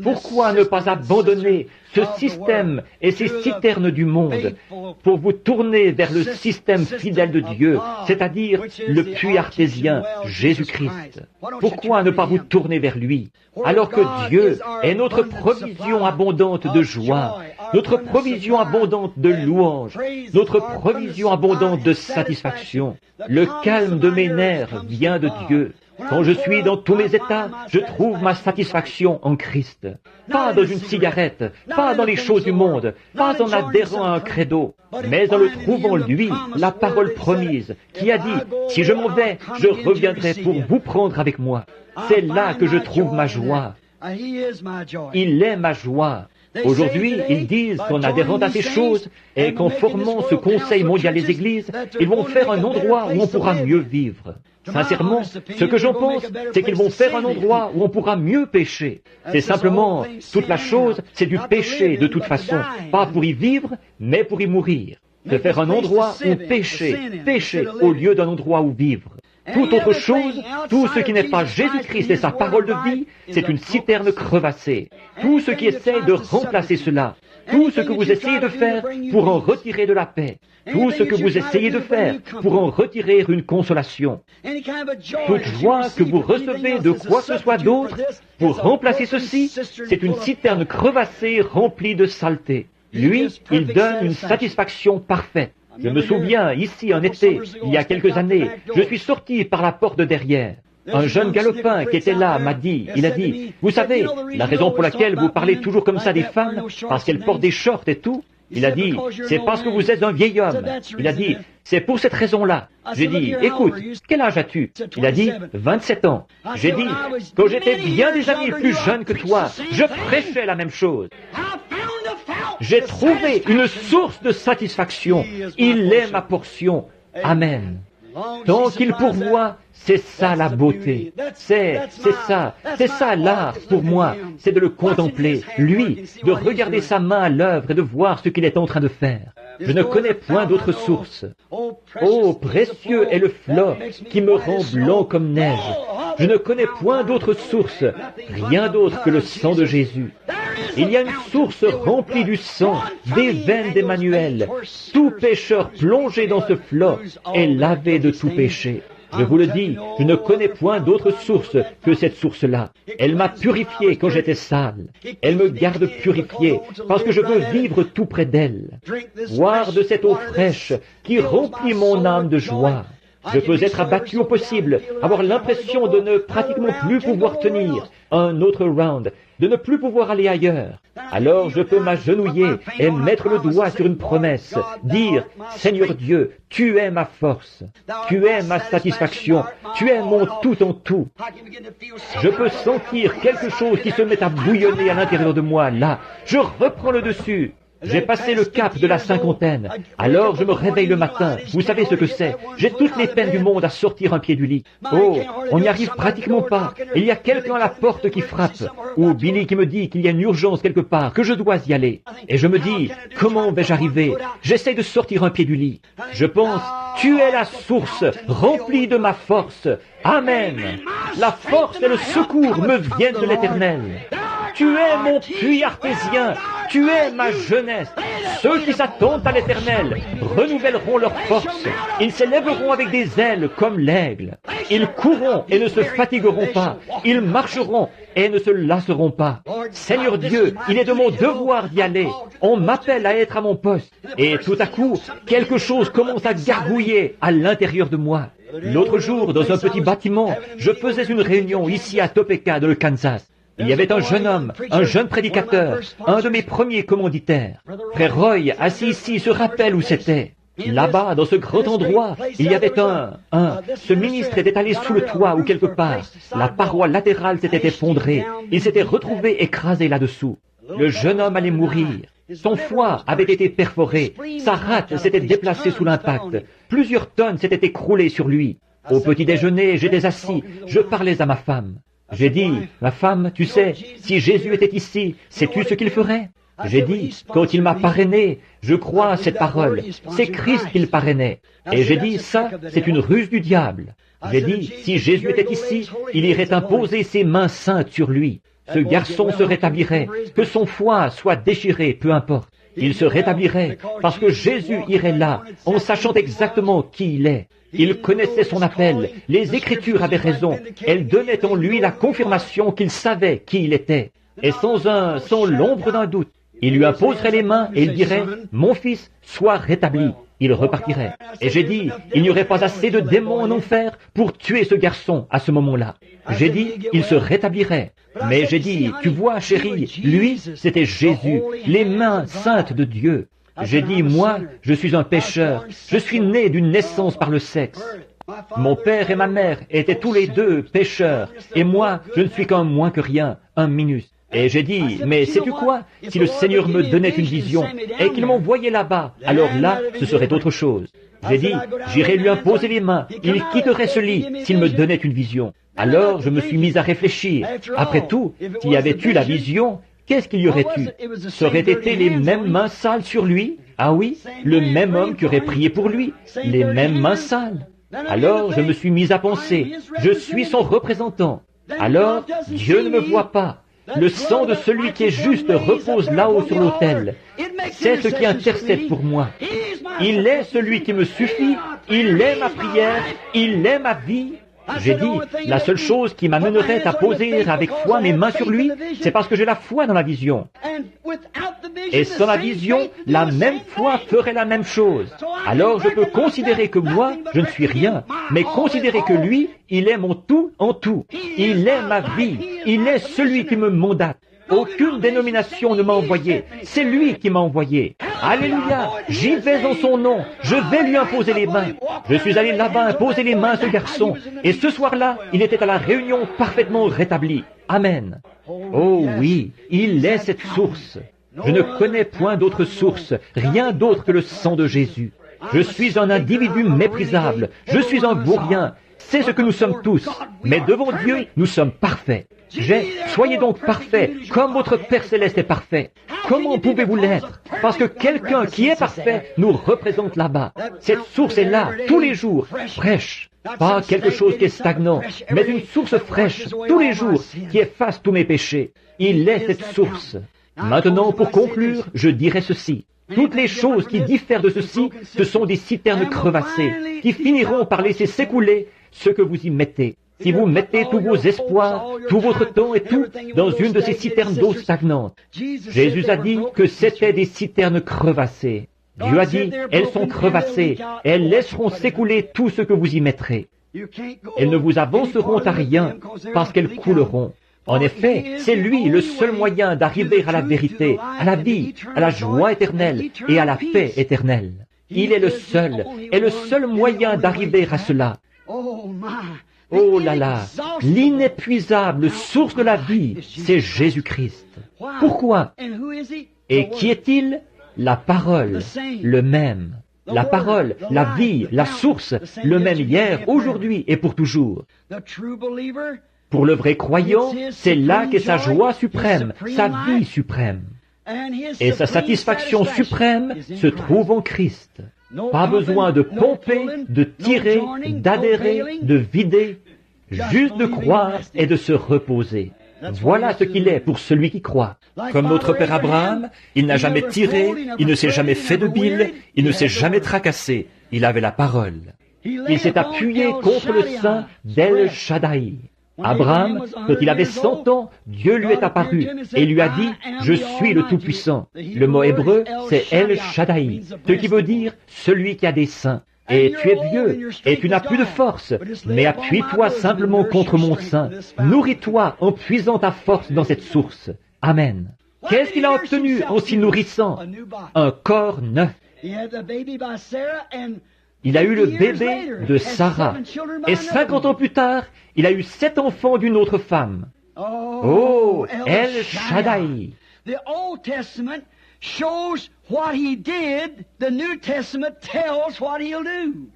Pourquoi ne pas abandonner ce système et ces citernes du monde pour vous tourner vers le système fidèle de Dieu, c'est-à-dire le puits artésien, Jésus-Christ? Pourquoi ne pas vous tourner vers lui, alors que Dieu est notre provision abondante de joie, notre provision abondante de louange, notre provision abondante de satisfaction? Le calme de mes nerfs vient de Dieu. Quand je suis dans tous mes états, je trouve ma satisfaction en Christ. Pas dans une cigarette, pas dans les choses du monde, pas en adhérant à un credo, mais en le trouvant lui, la parole promise, qui a dit, si je m'en vais, je reviendrai pour vous prendre avec moi. C'est là que je trouve ma joie. Il est ma joie. Aujourd'hui, ils disent qu'en adhérant à ces choses et qu'en formant ce Conseil mondial des Églises, ils vont faire un endroit où on pourra mieux vivre. Sincèrement, ce que j'en pense, c'est qu'ils vont faire un endroit où on pourra mieux pécher. C'est simplement, toute la chose, c'est du péché de toute façon, pas pour y vivre, mais pour y mourir. De faire un endroit où pécher au lieu d'un endroit où vivre. Toute autre chose, tout ce qui n'est pas Jésus-Christ et sa parole de vie, c'est une citerne crevassée. Tout ce qui essaie de remplacer cela, tout ce que vous essayez de faire pour en retirer de la paix, tout ce que vous essayez de faire pour en retirer une consolation, toute joie que vous recevez de quoi que ce soit d'autre pour remplacer ceci, c'est une citerne crevassée remplie de saleté. Lui, il donne une satisfaction parfaite. Je me souviens, ici en été, il y a quelques années, je suis sorti par la porte de derrière. Un jeune galopin qui était là m'a dit, il a dit, vous savez, la raison pour laquelle vous parlez toujours comme ça des femmes, parce qu'elles portent des shorts et tout, il a dit, c'est parce que vous êtes un vieil homme. Il a dit, c'est pour cette raison-là. J'ai dit, écoute, quel âge as-tu? Il a dit, 27 ans. J'ai dit, quand j'étais bien des années plus jeunes que toi, je prêchais la même chose. J'ai trouvé une source de satisfaction. Il est ma portion. Amen. Tant qu'il pourvoit, c'est ça la beauté. C'est ça l'art pour moi. C'est de le contempler, lui, de regarder sa main à l'œuvre et de voir ce qu'il est en train de faire. Je ne connais point d'autre source. Oh, précieux est le flot qui me rend blanc comme neige. Je ne connais point d'autre source, rien d'autre que le sang de Jésus. Il y a une source remplie du sang, des veines d'Emmanuel. Tout pécheur plongé dans ce flot est lavé de tout péché. Je vous le dis, je ne connais point d'autre source que cette source-là. Elle m'a purifié quand j'étais sale. Elle me garde purifié parce que je veux vivre tout près d'elle. Boire de cette eau fraîche qui remplit mon âme de joie. Je peux être abattu au possible, avoir l'impression de ne pratiquement plus pouvoir tenir un autre round, de ne plus pouvoir aller ailleurs. Alors je peux m'agenouiller et mettre le doigt sur une promesse, dire, Seigneur Dieu, tu es ma force, tu es ma satisfaction, tu es mon tout en tout. Je peux sentir quelque chose qui se met à bouillonner à l'intérieur de moi, là. Je reprends le dessus. J'ai passé le cap de la cinquantaine. Alors je me réveille le matin. Vous savez ce que c'est? J'ai toutes les peines du monde à sortir un pied du lit. Oh, on n'y arrive pratiquement pas. Il y a quelqu'un à la porte qui frappe. Ou Billy qui me dit qu'il y a une urgence quelque part, que je dois y aller. Et je me dis, comment vais-je arriver? J'essaie de sortir un pied du lit. Je pense, tu es la source remplie de ma force. Amen. La force et le secours me viennent de l'Éternel. Tu es mon puits artésien. Tu es ma jeunesse. Ceux qui s'attendent à l'Éternel renouvelleront leur force. Ils s'élèveront avec des ailes comme l'aigle. Ils courront et ne se fatigueront pas. Ils marcheront et ne se lasseront pas. Seigneur Dieu, il est de mon devoir d'y aller. On m'appelle à être à mon poste. Et tout à coup, quelque chose commence à gargouiller à l'intérieur de moi. L'autre jour, dans un petit bâtiment, je faisais une réunion ici à Topeka, dans le Kansas. Il y avait un jeune homme, un jeune prédicateur, un de mes premiers commanditaires. Frère Roy, assis ici, se rappelle où c'était. Là-bas, dans ce grand endroit, il y avait ce ministre était allé sous le toit ou quelque part. La paroi latérale s'était effondrée. Il s'était retrouvé écrasé là-dessous. Le jeune homme allait mourir. Son foie avait été perforé. Sa rate s'était déplacée sous l'impact. Plusieurs tonnes s'étaient écroulées sur lui. Au petit déjeuner, j'étais assis. Je parlais à ma femme. J'ai dit, ma femme, tu sais, si Jésus était ici, sais-tu ce qu'il ferait? J'ai dit, quand il m'a parrainé, je crois à cette parole. C'est Christ qu'il parrainait. Et j'ai dit, ça, c'est une ruse du diable. J'ai dit, si Jésus était ici, il irait imposer ses mains saintes sur lui. Ce garçon se rétablirait, que son foie soit déchiré, peu importe. Il se rétablirait, parce que Jésus irait là, en sachant exactement qui il est. Il connaissait son appel, les Écritures avaient raison, elles donnaient en lui la confirmation qu'il savait qui il était. Et sans l'ombre d'un doute, il lui imposerait les mains et il dirait, « Mon fils, sois rétabli ». Il repartirait. Et j'ai dit, il n'y aurait pas assez de démons en enfer pour tuer ce garçon à ce moment-là. J'ai dit, il se rétablirait. Mais j'ai dit, tu vois, chérie, lui, c'était Jésus, les mains saintes de Dieu. J'ai dit, moi, je suis un pécheur. Je suis né d'une naissance par le sexe. Mon père et ma mère étaient tous les deux pécheurs. Et moi, je ne suis qu'un moins que rien, un minus. Et j'ai dit, mais sais-tu quoi? Si le Seigneur me donnait une vision et qu'il m'envoyait là-bas, alors là, ce serait autre chose. J'ai dit, j'irai lui imposer les mains, il quitterait ce lit s'il me donnait une vision. Alors je me suis mis à réfléchir. Après tout, s'il y avait eu la vision, qu'est-ce qu'il y aurait eu? Ça aurait été les mêmes mains sales sur lui? Ah oui, le même homme qui aurait prié pour lui, les mêmes mains sales. Alors je me suis mis à penser, je suis son représentant. Alors Dieu ne me voit pas. Le sang de celui qui est juste repose là-haut sur l'autel. C'est ce qui intercède pour moi. Il est celui qui me suffit, il est ma prière, il est ma vie. J'ai dit, la seule chose qui m'amènerait à poser avec foi mes mains sur lui, c'est parce que j'ai la foi dans la vision. Et sans la vision, la même foi ferait la même chose. Alors je peux considérer que moi, je ne suis rien, mais considérer que lui, il est mon tout en tout. Il est ma vie, il est celui qui me mandate. Aucune dénomination ne m'a envoyé, c'est lui qui m'a envoyé. Alléluia, j'y vais en son nom, je vais lui imposer les mains. Je suis allé là-bas imposer les mains à ce garçon, et ce soir-là, il était à la réunion parfaitement rétabli. Amen. Oh oui, il est cette source. Je ne connais point d'autre source, rien d'autre que le sang de Jésus. Je suis un individu méprisable, je suis un vaurien, c'est ce que nous sommes tous, mais devant Dieu, nous sommes parfaits. Soyez donc parfaits, comme votre Père Céleste est parfait. Comment pouvez-vous l'être? Parce que quelqu'un qui est parfait nous représente là-bas. Cette source est là, tous les jours, fraîche. Pas quelque chose qui est stagnant, mais une source fraîche, tous les jours, qui efface tous mes péchés. Il est cette source. Maintenant, pour conclure, je dirai ceci. Toutes les choses qui diffèrent de ceci, ce sont des citernes crevassées, qui finiront par laisser s'écouler ce que vous y mettez. Si vous mettez tous vos espoirs, tout votre temps et tout dans une de ces citernes d'eau stagnante, Jésus a dit que c'était des citernes crevassées. Dieu a dit, elles sont crevassées, elles laisseront s'écouler tout ce que vous y mettrez. Elles ne vous avanceront à rien parce qu'elles couleront. En effet, c'est lui le seul moyen d'arriver à la vérité, à la vie, à la joie éternelle et à la paix éternelle. Il est le seul moyen d'arriver à cela. Oh là là, l'inépuisable source de la vie, c'est Jésus-Christ. Pourquoi? Et qui est-il? La parole, le même. La parole, la vie, la source, le même hier, aujourd'hui et pour toujours. Pour le vrai croyant, c'est là qu'est sa joie suprême, sa vie suprême. Et sa satisfaction suprême se trouve en Christ. Pas besoin de pomper, de tirer, d'adhérer, de vider, juste de croire et de se reposer. Voilà ce qu'il est pour celui qui croit. Comme notre père Abraham, il n'a jamais tiré, il ne s'est jamais fait de bile, il ne s'est jamais tracassé. Il avait la parole. Il s'est appuyé contre le sein d'El Shaddai. Abraham, quand il avait 100 ans, Dieu lui est apparu et lui a dit « Je suis le Tout-Puissant ». Le mot hébreu, c'est El Shaddai, ce qui veut dire « celui qui a des seins ». Et tu es vieux, et tu n'as plus de force, mais appuie-toi simplement contre mon sein. Nourris-toi en puisant ta force dans cette source. Amen. Qu'est-ce qu'il a obtenu en s'y nourrissant? Un corps neuf. Il a eu le bébé de Sarah. Et 50 ans plus tard, il a eu 7 enfants d'une autre femme. Oh, El Shaddai. The Old Testament shows what he did. The New Testament tells what he'll do.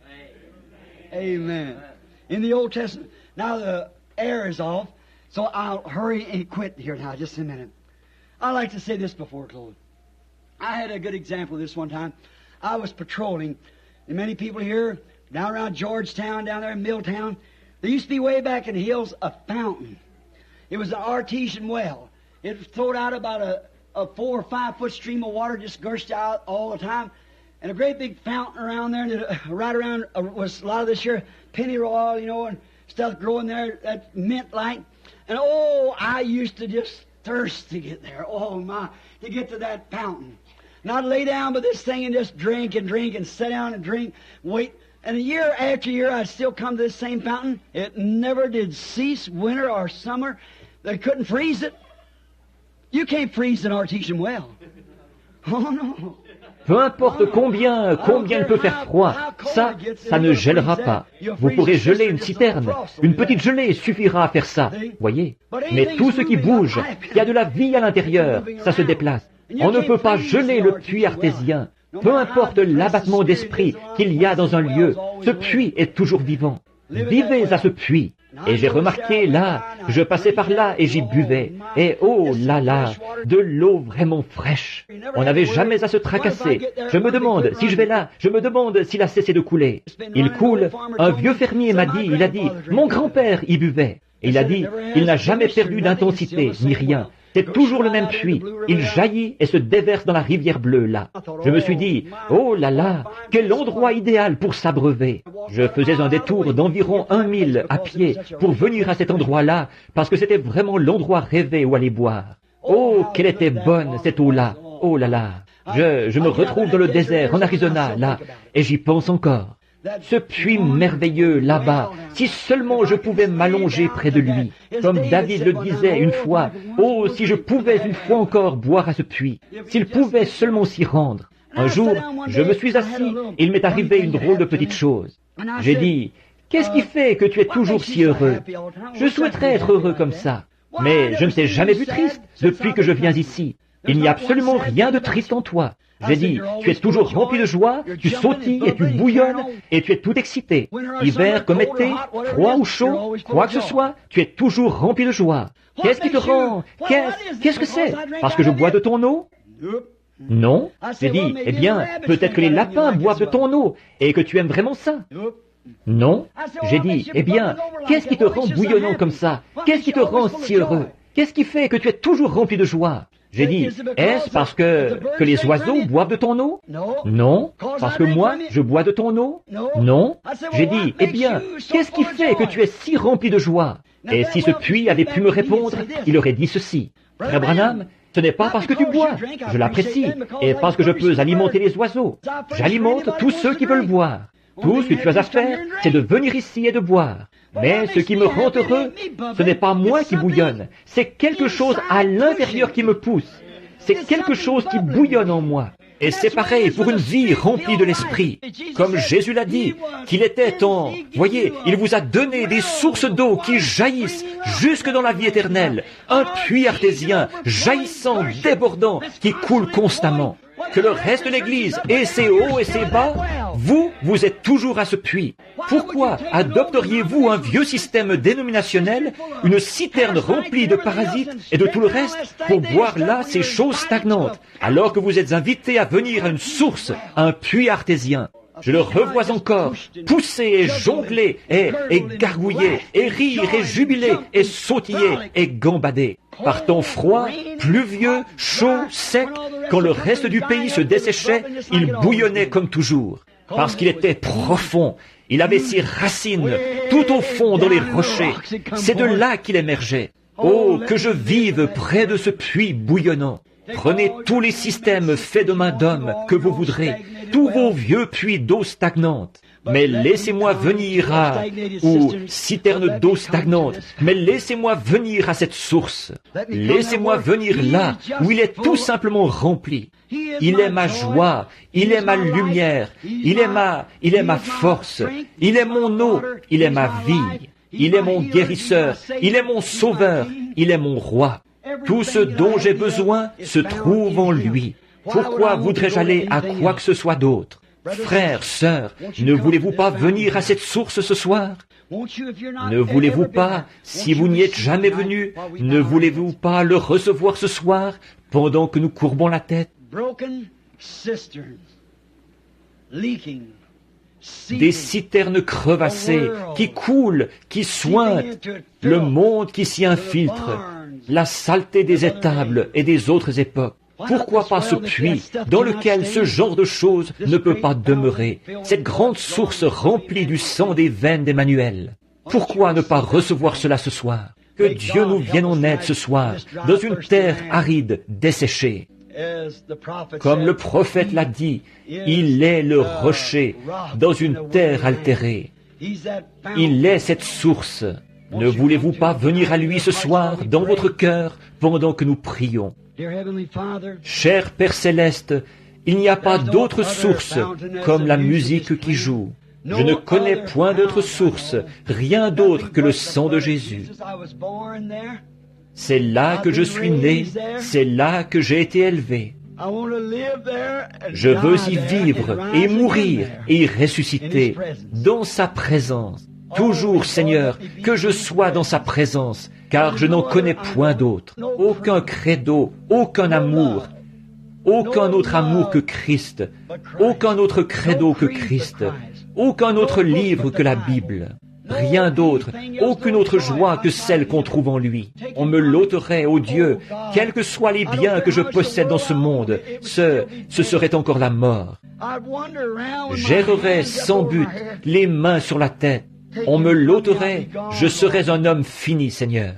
Amen. In the Old Testament. Now the air is off, so I'll hurry and quit here now, just a minute. I'd like to say this before close. I had a good example of this one time. I was patrolling, and many people here, down around Georgetown, down there in Milltown, there used to be way back in the hills a fountain. It was an artesian well. It flowed out about a 4 or 5 foot stream of water, just gushed out all the time. And a great big fountain around there, and right around was a lot of this here pennyroyal, you know, and stuff growing there, that mint like. And oh, I used to just thirst to get there. Oh my, to get to that fountain. And I'd lay down by this thing and just drink and sit down and drink, wait. And a year after year, I'd still come to this same fountain. It never did cease, winter or summer. They couldn't freeze it. You can't freeze an artesian well. Oh no. Peu importe combien il peut faire froid, ça ne gèlera pas. Vous pourrez geler une citerne. Une petite gelée suffira à faire ça, voyez. Mais tout ce qui bouge, qui a de la vie à l'intérieur, ça se déplace. On ne peut pas geler le puits artésien. Peu importe l'abattement d'esprit qu'il y a dans un lieu, ce puits est toujours vivant. Vivez à ce puits. Et j'ai remarqué là, je passais par là et j'y buvais. Et oh là là, de l'eau vraiment fraîche. On n'avait jamais à se tracasser. Je me demande si je vais là, je me demande s'il a cessé de couler. Il coule. Un vieux fermier m'a dit, il a dit, mon grand-père y buvait. Et il a dit, il n'a jamais perdu d'intensité, ni rien. C'est toujours le même puits. Il jaillit et se déverse dans la rivière bleue, là. Je me suis dit, oh là là, quel endroit idéal pour s'abreuver. Je faisais un détour d'environ 1 mille à pied pour venir à cet endroit-là, parce que c'était vraiment l'endroit rêvé où aller boire. Oh, qu'elle était bonne, cette eau-là. Oh là là. Je me retrouve dans le désert, en Arizona, là, et j'y pense encore. Ce puits merveilleux là-bas, si seulement je pouvais m'allonger près de lui, comme David le disait une fois, oh, si je pouvais une fois encore boire à ce puits, s'il pouvait seulement s'y rendre. Un jour, je me suis assis, et il m'est arrivé une drôle de petite chose. J'ai dit, qu'est-ce qui fait que tu es toujours si heureux? Je souhaiterais être heureux comme ça, mais je ne t'ai jamais vu triste depuis que je viens ici. Il n'y a absolument rien de triste en toi. J'ai dit, tu es toujours rempli de joie, tu sautilles et tu bouillonnes, et tu es tout excité. Hiver comme été, froid ou chaud, quoi que ce soit, tu es toujours rempli de joie. Qu'est-ce qui te rend? Qu'est-ce que c'est? Parce que je bois de ton eau? Non. J'ai dit, eh bien, peut-être que les lapins boivent de ton eau, et que tu aimes vraiment ça. Non. J'ai dit, eh bien, qu'est-ce qui te rend bouillonnant comme ça? Qu'est-ce qui te rend si heureux? Qu'est-ce qui fait que tu es toujours rempli de joie? J'ai dit, est-ce parce que les oiseaux boivent de ton eau? Non. Parce que moi, je bois de ton eau? Non. J'ai dit, eh bien, qu'est-ce qui fait que tu es si rempli de joie? Et si ce puits avait pu me répondre, il aurait dit ceci. Frère Branham, ce n'est pas parce que tu bois, je l'apprécie, et parce que je peux alimenter les oiseaux. J'alimente tous ceux qui veulent boire. Tout ce que tu as à faire, c'est de venir ici et de boire. Mais ce qui me rend heureux, ce n'est pas moi qui bouillonne, c'est quelque chose à l'intérieur qui me pousse. C'est quelque chose qui bouillonne en moi. Et c'est pareil pour une vie remplie de l'Esprit. Comme Jésus l'a dit, qu'il était en... Voyez, il vous a donné des sources d'eau qui jaillissent jusque dans la vie éternelle. Un puits artésien, jaillissant, débordant, qui coule constamment. Que le reste de l'Église ait ses hauts et ses bas, vous êtes toujours à ce puits. Pourquoi adopteriez-vous un vieux système dénominationnel, une citerne remplie de parasites et de tout le reste, pour boire là ces choses stagnantes, alors que vous êtes invités à venir à une source, à un puits artésien? Je le revois encore pousser et jongler et gargouiller et rire et jubiler et sautiller et gambader. Par temps froid, pluvieux, chaud, sec, quand le reste du pays se desséchait, il bouillonnait comme toujours. Parce qu'il était profond, il avait ses racines tout au fond dans les rochers. C'est de là qu'il émergeait. Oh, que je vive près de ce puits bouillonnant. Prenez tous les systèmes faits de main d'homme que vous voudrez, tous vos vieux puits d'eau stagnante. Mais laissez-moi venir ou citerne d'eau stagnante, mais laissez-moi venir à cette source. Laissez-moi venir là, où il est tout simplement rempli. Il est ma joie, il est ma lumière, il est ma force, il est mon eau, il est ma vie, il est mon guérisseur, il est mon sauveur, il est mon roi. Tout ce dont j'ai besoin se trouve en lui. Pourquoi voudrais-je aller à quoi que ce soit d'autre? Frères, sœurs, ne voulez-vous pas venir à cette source ce soir? Ne voulez-vous pas, si vous n'y êtes jamais venu, ne voulez-vous pas le recevoir ce soir, pendant que nous courbons la tête? Des citernes crevassées, qui coulent, qui suintent, le monde qui s'y infiltre, la saleté des étables et des autres époques. Pourquoi pas ce puits dans lequel ce genre de choses ne peut pas demeurer, cette grande source remplie du sang des veines d'Emmanuel? Pourquoi ne pas recevoir cela ce soir? Que Dieu nous vienne en aide ce soir, dans une terre aride, desséchée. Comme le prophète l'a dit, il est le rocher dans une terre altérée. Il est cette source. Ne voulez-vous pas venir à lui ce soir, dans votre cœur, pendant que nous prions? Cher Père Céleste, il n'y a pas d'autre source comme la musique qui joue. Je ne connais point d'autre source, rien d'autre que le sang de Jésus. C'est là que je suis né, c'est là que j'ai été élevé. Je veux y vivre et mourir et y ressusciter dans sa présence. Toujours, Seigneur, que je sois dans sa présence, car je n'en connais point d'autre. Aucun credo, aucun amour, aucun autre amour que Christ, aucun autre credo que Christ, aucun autre livre que la Bible. Rien d'autre, aucune autre joie que celle qu'on trouve en lui. On me l'ôterait, ô Dieu, quels que soient les biens que je possède dans ce monde, ce serait encore la mort. J'errerais sans but, les mains sur la tête. On me l'ôterait, je serais un homme fini, Seigneur.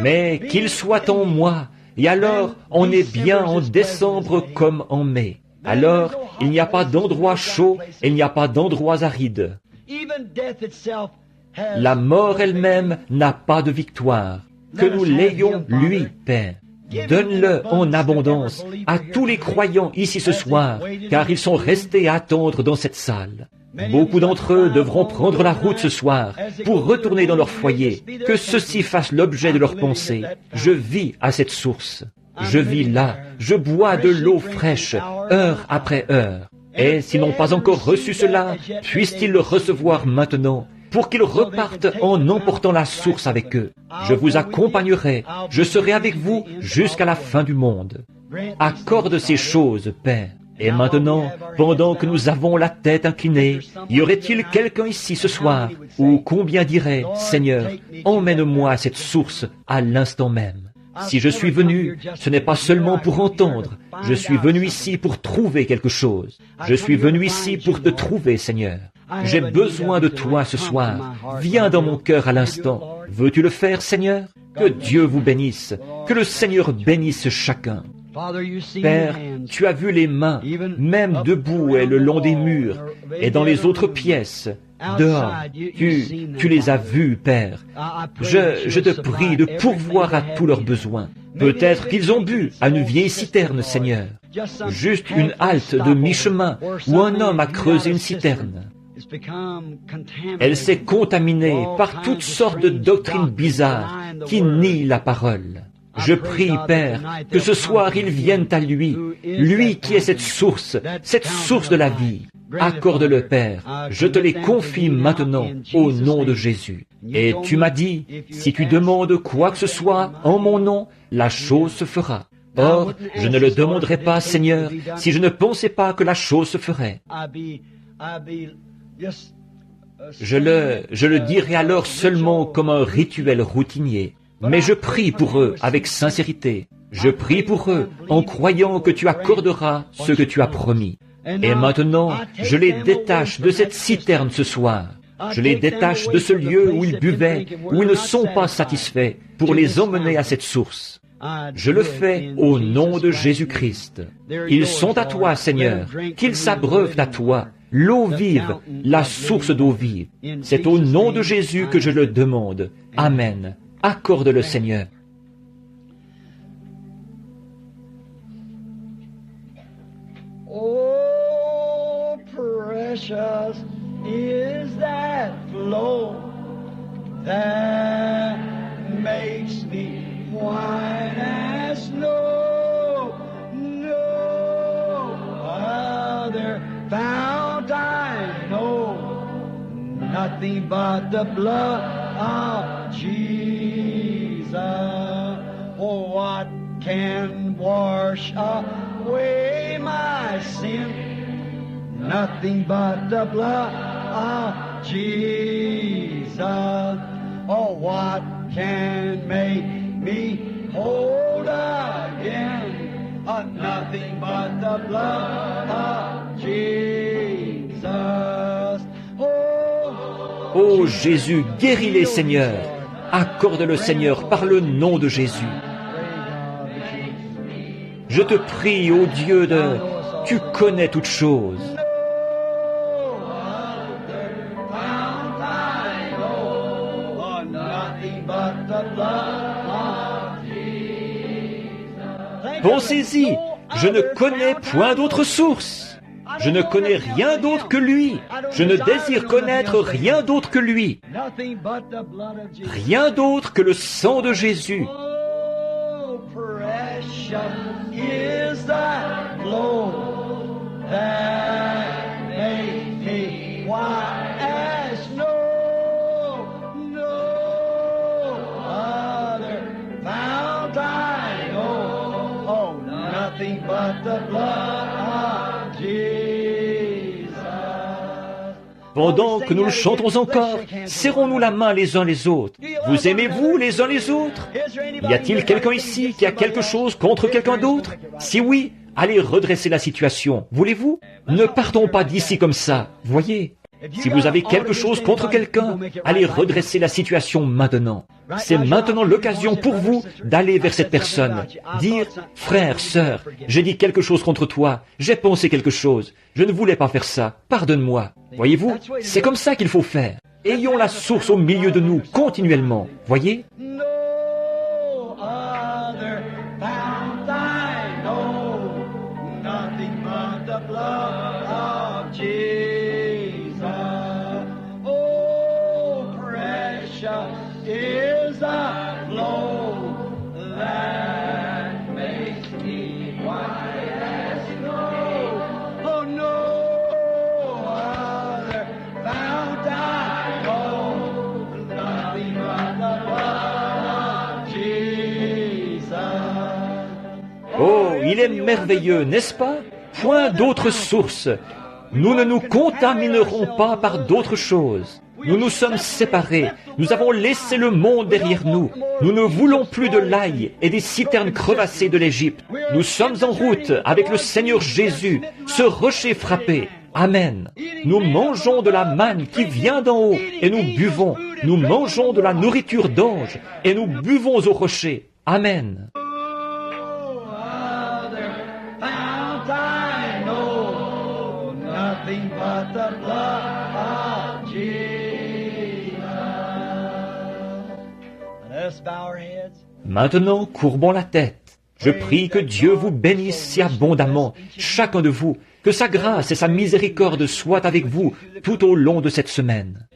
Mais qu'il soit en moi, et alors on est bien en décembre comme en mai. Alors il n'y a pas d'endroit chaud, et il n'y a pas d'endroits arides. La mort elle-même n'a pas de victoire. Que nous l'ayons, lui, Père. Donne-le en abondance à tous les croyants ici ce soir, car ils sont restés à attendre dans cette salle. Beaucoup d'entre eux devront prendre la route ce soir pour retourner dans leur foyer, que ceci fasse l'objet de leurs pensées. Je vis à cette source. Je vis là, je bois de l'eau fraîche, heure après heure. Et s'ils n'ont pas encore reçu cela, puissent-ils le recevoir maintenant, pour qu'ils repartent en emportant la source avec eux. Je vous accompagnerai, je serai avec vous jusqu'à la fin du monde. Accorde ces choses, Père. Et maintenant, pendant que nous avons la tête inclinée, y aurait-il quelqu'un ici ce soir, ou combien dirait, Seigneur, emmène-moi à cette source à l'instant même. Si je suis venu, ce n'est pas seulement pour entendre, je suis venu ici pour trouver quelque chose. Je suis venu ici pour te trouver, Seigneur. J'ai besoin de toi ce soir. Viens dans mon cœur à l'instant. Veux-tu le faire, Seigneur? Que Dieu vous bénisse. Que le Seigneur bénisse chacun. Père, tu as vu les mains, même debout et le long des murs, et dans les autres pièces, dehors. Tu les as vus, Père. Je te prie de pourvoir à tous leurs besoins. Peut-être qu'ils ont bu à une vieille citerne, Seigneur. Juste une halte de mi-chemin où un homme a creusé une citerne. Elle s'est contaminée par toutes sortes de doctrines bizarres qui nient la parole. Je prie, Père, que ce soir ils viennent à lui, lui qui est cette source de la vie. Accorde-le, Père, je te les confie maintenant au nom de Jésus. Et tu m'as dit, si tu demandes quoi que ce soit en mon nom, la chose se fera. Or, je ne le demanderai pas, Seigneur, si je ne pensais pas que la chose se ferait. Je le dirai alors seulement comme un rituel routinier. Mais je prie pour eux avec sincérité. Je prie pour eux en croyant que tu accorderas ce que tu as promis. Et maintenant, je les détache de cette citerne ce soir. Je les détache de ce lieu où ils buvaient, où ils ne sont pas satisfaits, pour les emmener à cette source. Je le fais au nom de Jésus-Christ. Ils sont à toi, Seigneur, qu'ils s'abreuvent à toi, l'eau vive, la source d'eau vive. C'est au nom de Jésus que je le demande. Amen. Accorde-le, Seigneur. Oh, precious is that flow that makes me white as snow. No other fount I know, nothing but the blood of Jesus. Oh, what can wash away my sin? Nothing but the blood of Jesus. Oh, what can make me whole again? Nothing but the blood of Jesus. Oh Jésus, guéris-les, Seigneur. Accorde-le, Seigneur, par le nom de Jésus. Je te prie, ô Dieu de... Tu connais toutes choses. Pensez-y, je ne connais point d'autre source. Je ne connais rien d'autre que lui. Je ne désire connaître rien d'autre que lui. Rien d'autre que le sang de Jésus. Pendant que nous le chantons encore, serrons-nous la main les uns les autres. Vous aimez-vous les uns les autres? Y a-t-il quelqu'un ici qui a quelque chose contre quelqu'un d'autre? Si oui, allez redresser la situation. Voulez-vous? Ne partons pas d'ici comme ça, voyez. Si vous avez quelque chose contre quelqu'un, allez redresser la situation maintenant. C'est maintenant l'occasion pour vous d'aller vers cette personne. Dire, frère, sœur, j'ai dit quelque chose contre toi, j'ai pensé quelque chose, je ne voulais pas faire ça, pardonne-moi. Voyez-vous, c'est comme ça qu'il faut faire. Ayons la source au milieu de nous continuellement, voyez? Is a flow that makes me white as snow. Oh, no other fount I know, nothing but the blood of Jesus. Oh, il est merveilleux, n'est-ce pas? Point d'autre source. Nous ne nous contaminerons pas par d'autres choses. Nous nous sommes séparés, nous avons laissé le monde derrière nous. Nous ne voulons plus de l'ail et des citernes crevassées de l'Égypte. Nous sommes en route avec le Seigneur Jésus, ce rocher frappé. Amen. Nous mangeons de la manne qui vient d'en haut et nous buvons. Nous mangeons de la nourriture d'ange et nous buvons au rocher. Amen. Maintenant, courbons la tête. Je prie que Dieu vous bénisse si abondamment, chacun de vous, que sa grâce et sa miséricorde soient avec vous tout au long de cette semaine.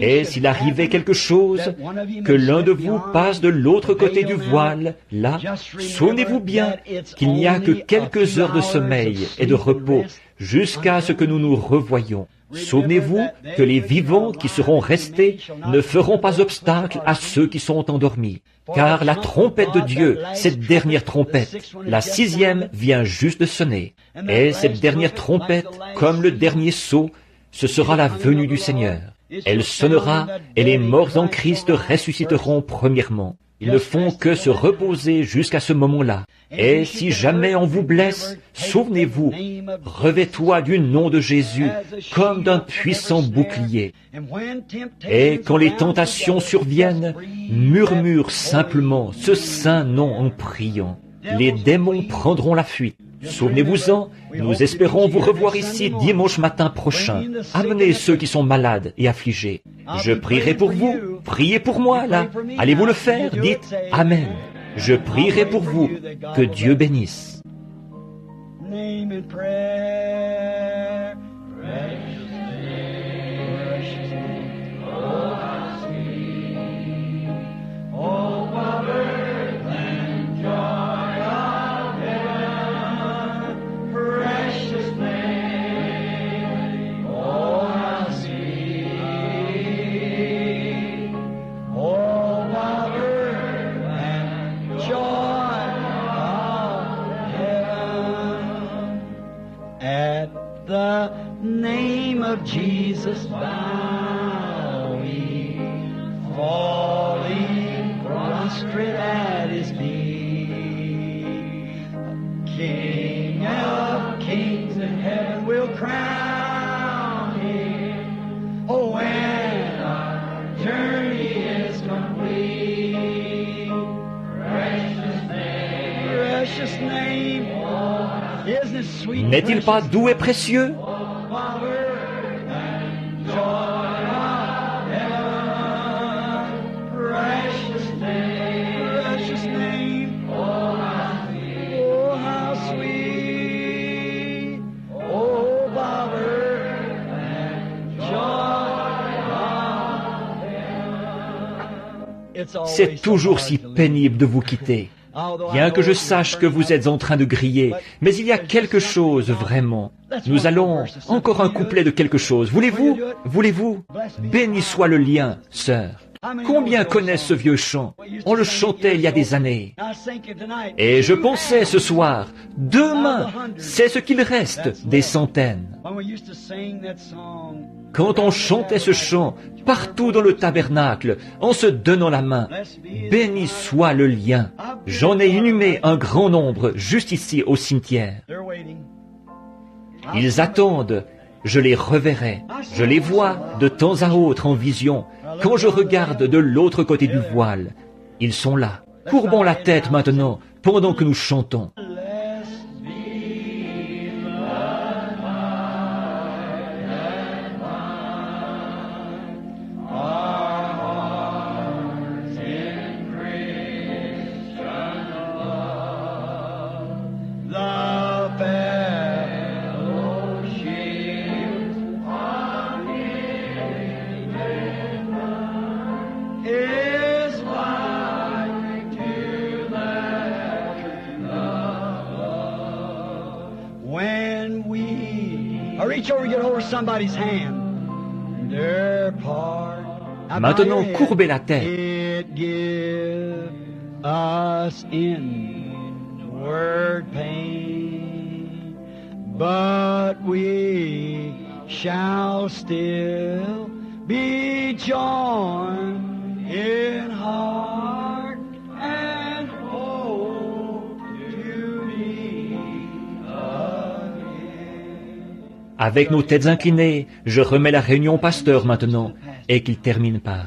Et s'il arrivait quelque chose, que l'un de vous passe de l'autre côté du voile, là, souvenez-vous bien qu'il n'y a que quelques heures de sommeil et de repos jusqu'à ce que nous nous revoyions. Souvenez-vous que les vivants qui seront restés ne feront pas obstacle à ceux qui sont endormis. Car la trompette de Dieu, cette dernière trompette, la 6e vient juste de sonner. Et cette dernière trompette, comme le dernier sceau, ce sera la venue du Seigneur. Elle sonnera et les morts en Christ ressusciteront premièrement. Ils ne font que se reposer jusqu'à ce moment-là. Et si jamais on vous blesse, souvenez-vous, revêt-toi du nom de Jésus comme d'un puissant bouclier. Et quand les tentations surviennent, murmure simplement ce saint nom en priant. Les démons prendront la fuite. Souvenez-vous-en, nous espérons vous revoir ici dimanche matin prochain. Amenez ceux qui sont malades et affligés. Je prierai pour vous. Priez pour moi, là. Allez-vous le faire? Dites Amen. Je prierai pour vous. Que Dieu bénisse. The name of Jesus bowing, falling prostrate at his feet. King of kings in heaven will crown him. Oh, when our journey is complete, precious name, isn't it sweet? N'est-il pas doux et précieux? C'est toujours si pénible de vous quitter. Bien que je sache que vous êtes en train de griller, mais il y a quelque chose vraiment. Nous allons encore un couplet de quelque chose. Voulez-vous? Voulez-vous? Béni soit le lien, sœur. Combien connaissent ce vieux chant? On le chantait il y a des années. Et je pensais ce soir, demain, c'est ce qu'il reste des centaines. Quand on chantait ce chant partout dans le tabernacle, en se donnant la main, béni soit le lien. J'en ai inhumé un grand nombre juste ici au cimetière. Ils attendent, je les reverrai. Je les vois de temps à autre en vision, quand je regarde de l'autre côté du voile. Ils sont là. Courbons la tête maintenant, pendant que nous chantons. Maintenant, courbez la tête. But we shall still be joined in heart and hope to meet again. Avec nos têtes inclinées, je remets la réunion au pasteur maintenant et qu'il termine par